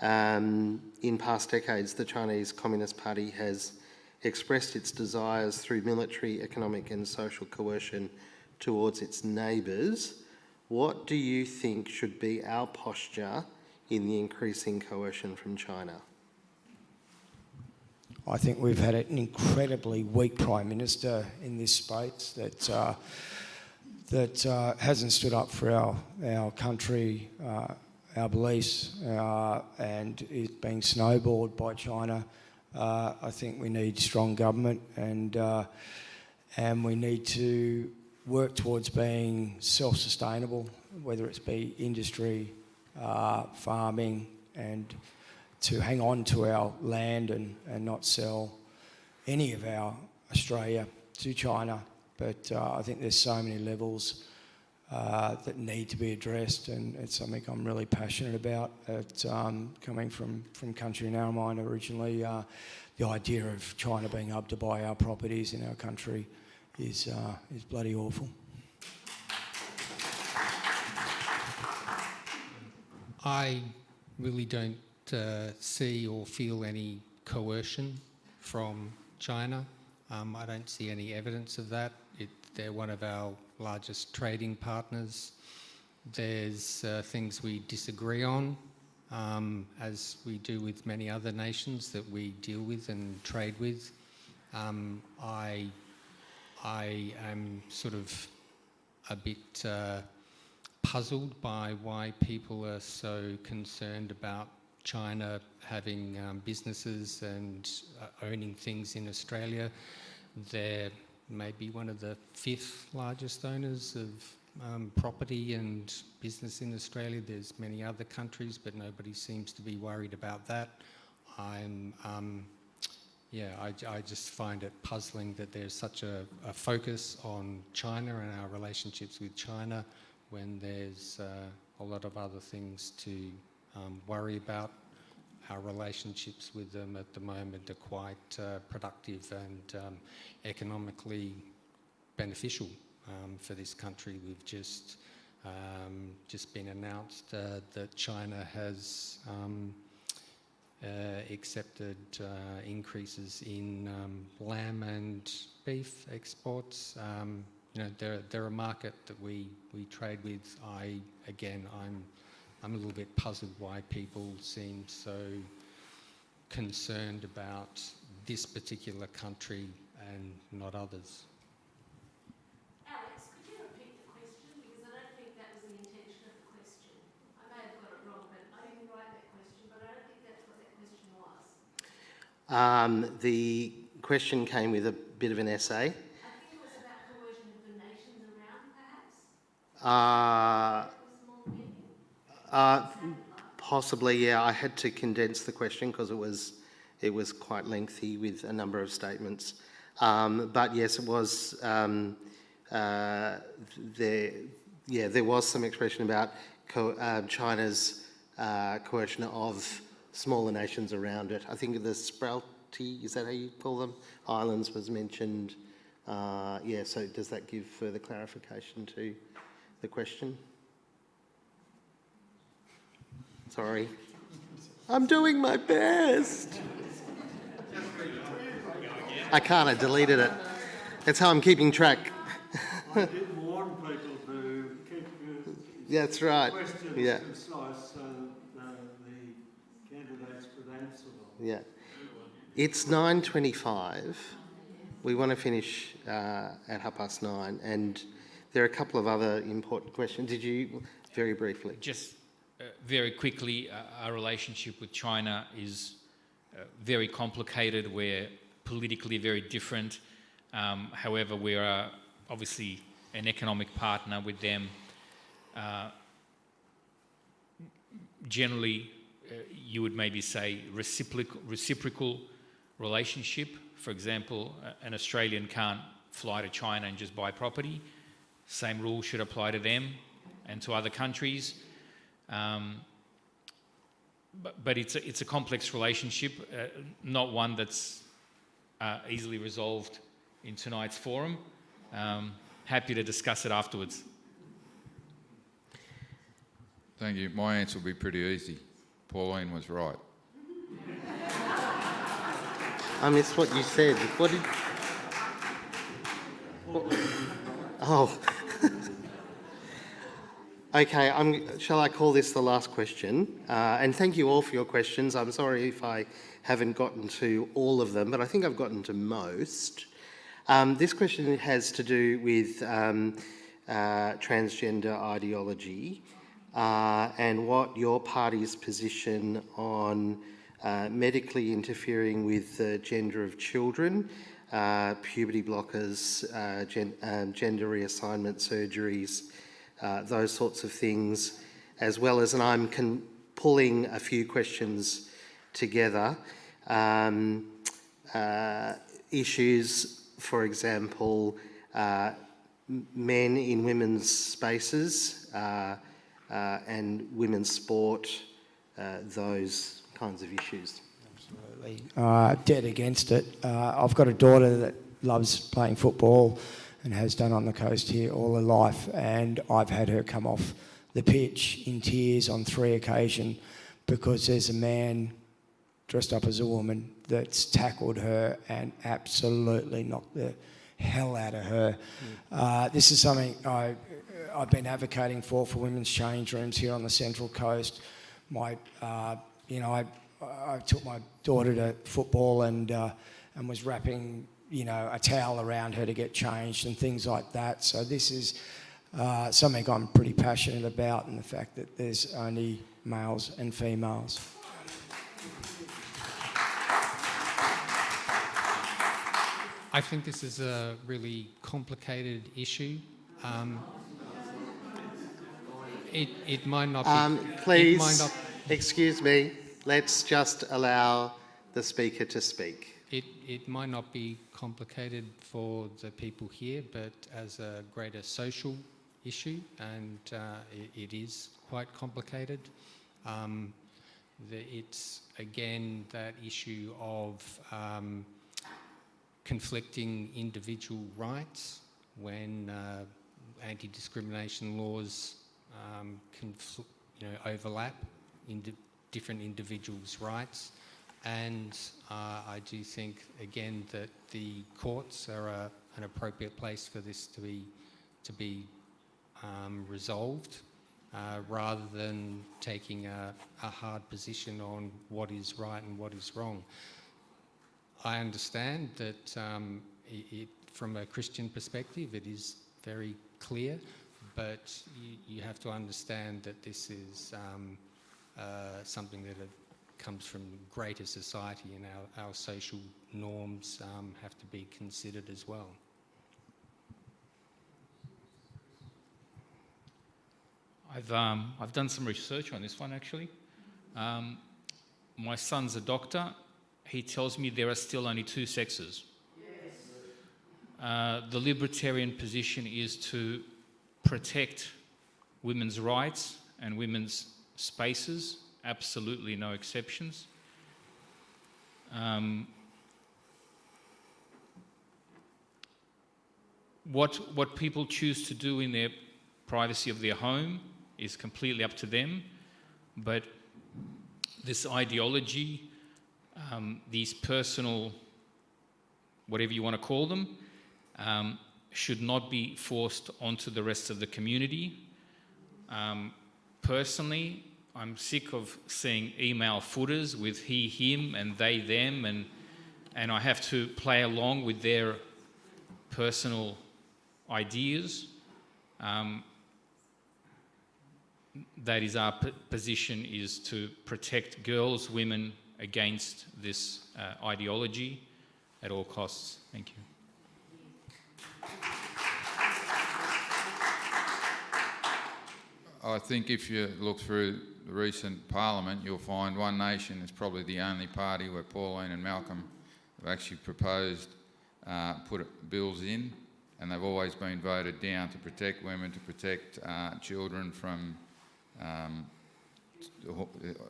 In past decades, the Chinese Communist Party has expressed its desires through military, economic and social coercion towards its neighbours. What do you think should be our posture in the increasing coercion from China? I think we've had an incredibly weak Prime Minister in this space that hasn't stood up for our country, our beliefs, and is being snowballed by China. I think we need strong government, and we need to work towards being self-sustainable, whether it's be industry, farming, and to hang on to our land and not sell any of our Australia to China. But I think there's so many levels that need to be addressed, and it's something I'm really passionate about. Coming from country Narromine originally, the idea of China being able to buy our properties in our country is bloody awful. I really don't see or feel any coercion from China. I don't see any evidence of that. They're one of our largest trading partners. There's things we disagree on, as we do with many other nations that we deal with and trade with. I am sort of a bit puzzled by why people are so concerned about China having businesses and owning things in Australia. They're maybe one of the 5th largest owners of property and business in Australia. There's many other countries, but nobody seems to be worried about that. I just find it puzzling that there's such a focus on China and our relationships with China when there's a lot of other things to worry about. Our relationships with them at the moment are quite productive and economically beneficial for this country. We've just been announced that China has accepted increases in lamb and beef exports. They're a market that we trade with. I'm a little bit puzzled why people seem so concerned about this particular country and not others. Alex, could you repeat the question? Because I don't think that was the intention of the question. I may have got it wrong, but I didn't write that question, but I don't think that's what that question was. The question came with a bit of an essay. I think it was about coercion of the nations around, perhaps? Possibly, yeah. I had to condense the question because it was quite lengthy with a number of statements. But yes, it was. There was some expression about China's coercion of smaller nations around it. I think the Spratly, is that how you call them? Islands was mentioned. So does that give further clarification to the question? Sorry. I'm doing my best. I can't, I deleted it. That's how I'm keeping track. I did warn people to keep That's right. questions concise so that the candidates could answer them. Yeah. It's 9:25. We want to finish at 9:30, and there are a couple of other important questions. Did you, very briefly? Just very quickly, our relationship with China is very complicated. We're politically very different. However, we are obviously an economic partner with them. Generally, you would maybe say reciprocal relationship. For example, an Australian can't fly to China and just buy property. Same rules should apply to them and to other countries. But it's a complex relationship, not one that's easily resolved in tonight's forum. Happy to discuss it afterwards. Thank you. My answer will be pretty easy. Pauline was right. I missed what you said. What did... Oh. Okay, shall I call this the last question? And thank you all for your questions. I'm sorry if I haven't gotten to all of them, but I think I've gotten to most. This question has to do with transgender ideology and what your party's position on medically interfering with the gender of children, puberty blockers, gender reassignment surgeries, those sorts of things, as well as, and I'm pulling a few questions together, issues, for example, men in women's spaces and women's sport, those kinds of issues. Absolutely. Dead against it. I've got a daughter that loves playing football and has done on the coast here all her life, and I've had her come off the pitch in tears on 3 occasions because there's a man dressed up as a woman that's tackled her and absolutely knocked the hell out of her. This is something I've been advocating for women's change rooms here on the Central Coast. I took my daughter to football and was wrapping a towel around her to get changed and things like that. So this is something I'm pretty passionate about, and the fact that there's only males and females. I think this is a really complicated issue. It might not be... Please, excuse me, let's just allow the speaker to speak. It might not be complicated for the people here, but as a greater social issue, and it is quite complicated. It's, again, that issue of conflicting individual rights when anti-discrimination laws overlap different individuals' rights. And I do think, again, that the courts are an appropriate place for this to be resolved, rather than taking a hard position on what is right and what is wrong. I understand that from a Christian perspective, it is very clear, but you have to understand that this is something that comes from greater society, and our social norms have to be considered as well. I've done some research on this one, actually. My son's a doctor. He tells me there are still only two sexes. The libertarian position is to protect women's rights and women's spaces, absolutely no exceptions. What people choose to do in their privacy of their home is completely up to them, but this ideology, these personal, whatever you want to call them, should not be forced onto the rest of the community. Personally, I'm sick of seeing email footers with he, him, and they, them, and I have to play along with their personal ideas. That is our position, is to protect girls, women against this ideology at all costs. Thank you. I think if you look through the recent parliament, you'll find One Nation is probably the only party where Pauline and Malcolm have actually proposed, put bills in, and they've always been voted down to protect women, to protect children from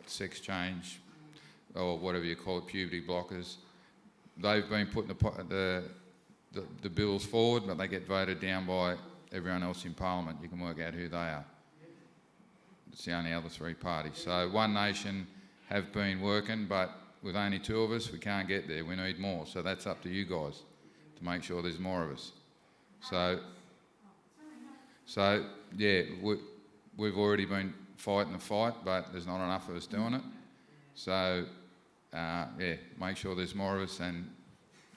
sex change, or whatever you call it, puberty blockers. They've been putting the bills forward, but they get voted down by everyone else in Parliament. You can work out who they are. It's the only other three parties. So One Nation have been working, but with only two of us, we can't get there. We need more. So that's up to you guys to make sure there's more of us. So yeah, we've already been fighting the fight, but there's not enough of us doing it. So yeah, make sure there's more of us and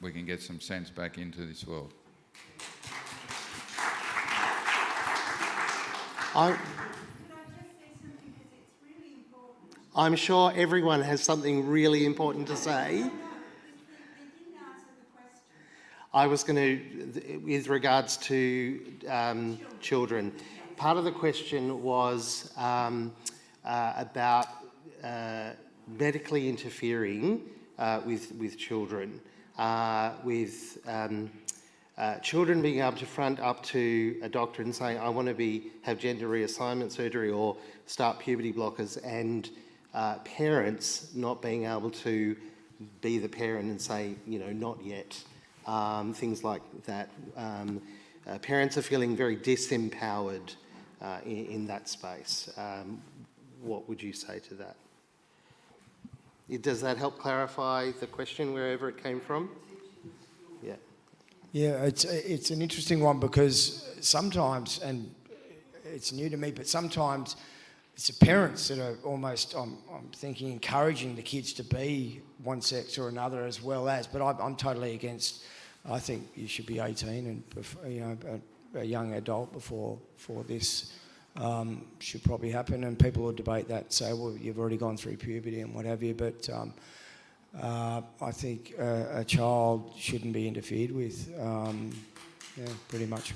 we can get some sense back into this world. I'm sure everyone has something really important to say. I was going to, with regards to children, part of the question was about medically interfering with children, with children being able to front up to a doctor and saying, I want to have gender reassignment surgery or start puberty blockers, and parents not being able to be the parent and say, not yet. Things like that. Parents are feeling very disempowered in that space. What would you say to that? Does that help clarify the question wherever it came from? Yeah. Yeah, it's an interesting one, because sometimes, and it's new to me, but sometimes it's the parents that are almost, I'm thinking, encouraging the kids to be one sex or another, as well as, but I'm totally against. I think you should be 18 and a young adult before this should probably happen, and people will debate that, say, well, you've already gone through puberty and what have you, but I think a child shouldn't be interfered with. Pretty much.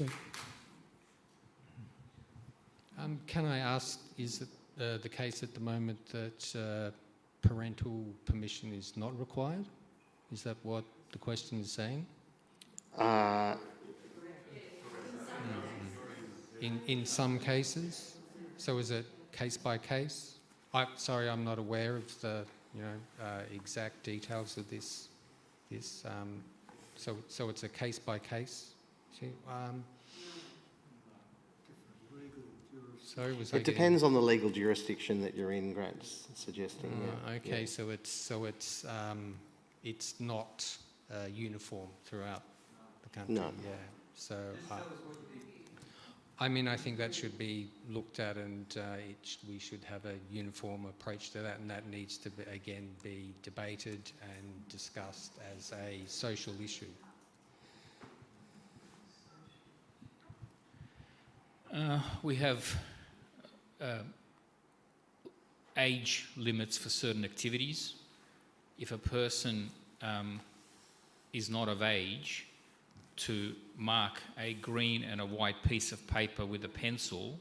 Can I ask, is it the case at the moment that parental permission is not required? Is that what the question is saying? In some cases? So is it case by case? Sorry, I'm not aware of the exact details of this. So it's a case by case. Sorry, was I It depends on the legal jurisdiction that you're in, Grant's suggesting. Okay, Yeah. so it's not uniform throughout the country. No. Yeah. So I mean, I think that should be looked at, and we should have a uniform approach to that, and that needs to be debated and discussed as a social issue. We have age limits for certain activities. If a person is not of age to mark a green and a white piece of paper with a pencil,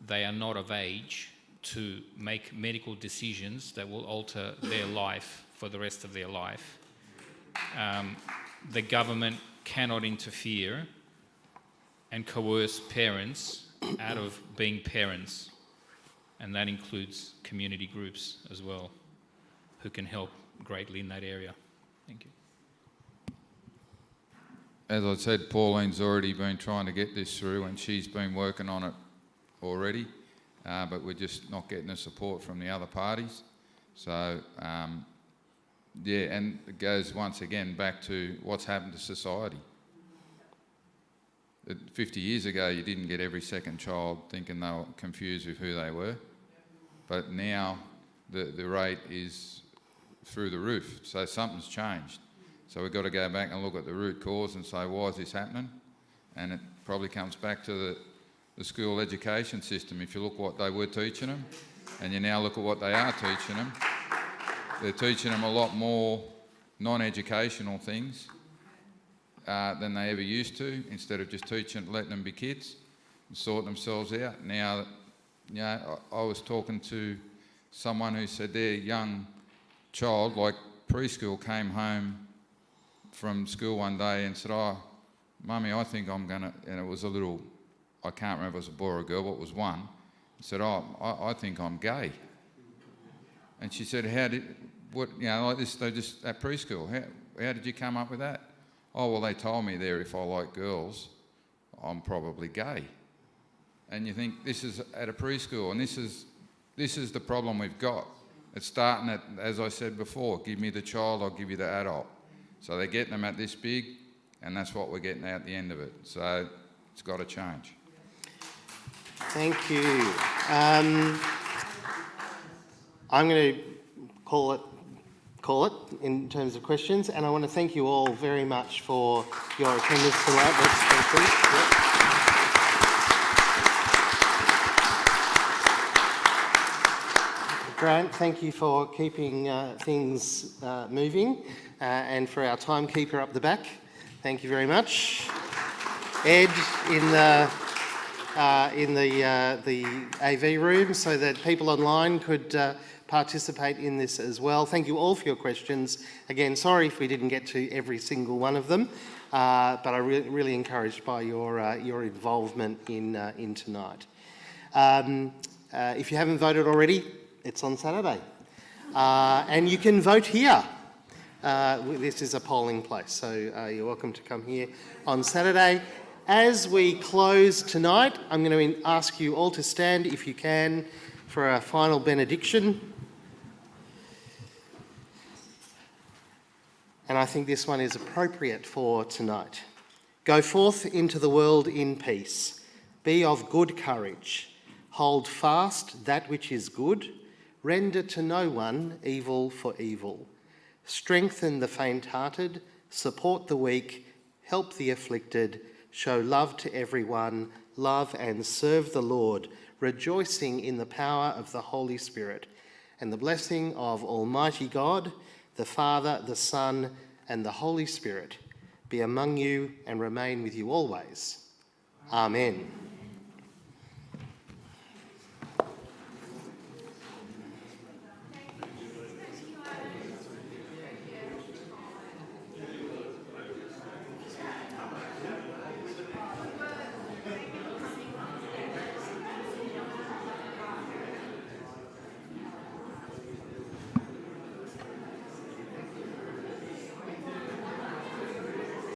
they are not of age to make medical decisions that will alter their life for the rest of their life. The government cannot interfere and coerce parents out of being parents, and that includes community groups as well, who can help greatly in that area. Thank you. As I said, Pauline's already been trying to get this through, and she's been working on it already, but we're just not getting the support from the other parties. So, yeah, and it goes once again back to what's happened to society. 50 years ago, you didn't get every second child thinking they were confused with who they were, but now the rate is through the roof, so something's changed. So we've got to go back and look at the root cause and say, why is this happening? And it probably comes back to the school education system. If you look what they were teaching them, and you now look at what they are teaching them, they're teaching them a lot more non-educational things than they ever used to, instead of just letting them be kids and sort themselves out. Now, I was talking to someone who said their young child, like preschool, came home from school one day and said, "Oh, Mummy, I think I'm going to," and it was a little, I can't remember if it was a boy or a girl, but it was one, said, "Oh, I think I'm gay." And she said, like this, they just, at preschool, how did you come up with that? "Oh, well, they told me there if I like girls, I'm probably gay." And you think, this is at a preschool, and this is the problem we've got. It's starting at, as I said before, give me the child, I'll give you the adult. So they're getting them at this big, and that's what we're getting at the end of it. So it's got to change. Thank you. I'm going to call it in terms of questions, and I want to thank you all very much for your attendance tonight. Thank you. Grant, thank you for keeping things moving, and for our timekeeper up the back, thank you very much. Ed in the AV room, so that people online could participate in this as well. Thank you all for your questions. Again, sorry if we didn't get to every single one of them, but I'm really encouraged by your involvement in tonight. If you haven't voted already, it's on Saturday, and you can vote here. This is a polling place, so you're welcome to come here on Saturday. As we close tonight, I'm going to ask you all to stand, if you can, for our final benediction. And I think this one is appropriate for tonight. Go forth into the world in peace. Be of good courage. Hold fast that which is good. Render to no one evil for evil. Strengthen the faint-hearted. Support the weak. Help the afflicted. Show love to everyone. Love and serve the Lord, rejoicing in the power of the Holy Spirit. And the blessing of Almighty God, the Father, the Son, and the Holy Spirit be among you and remain with you always. Amen.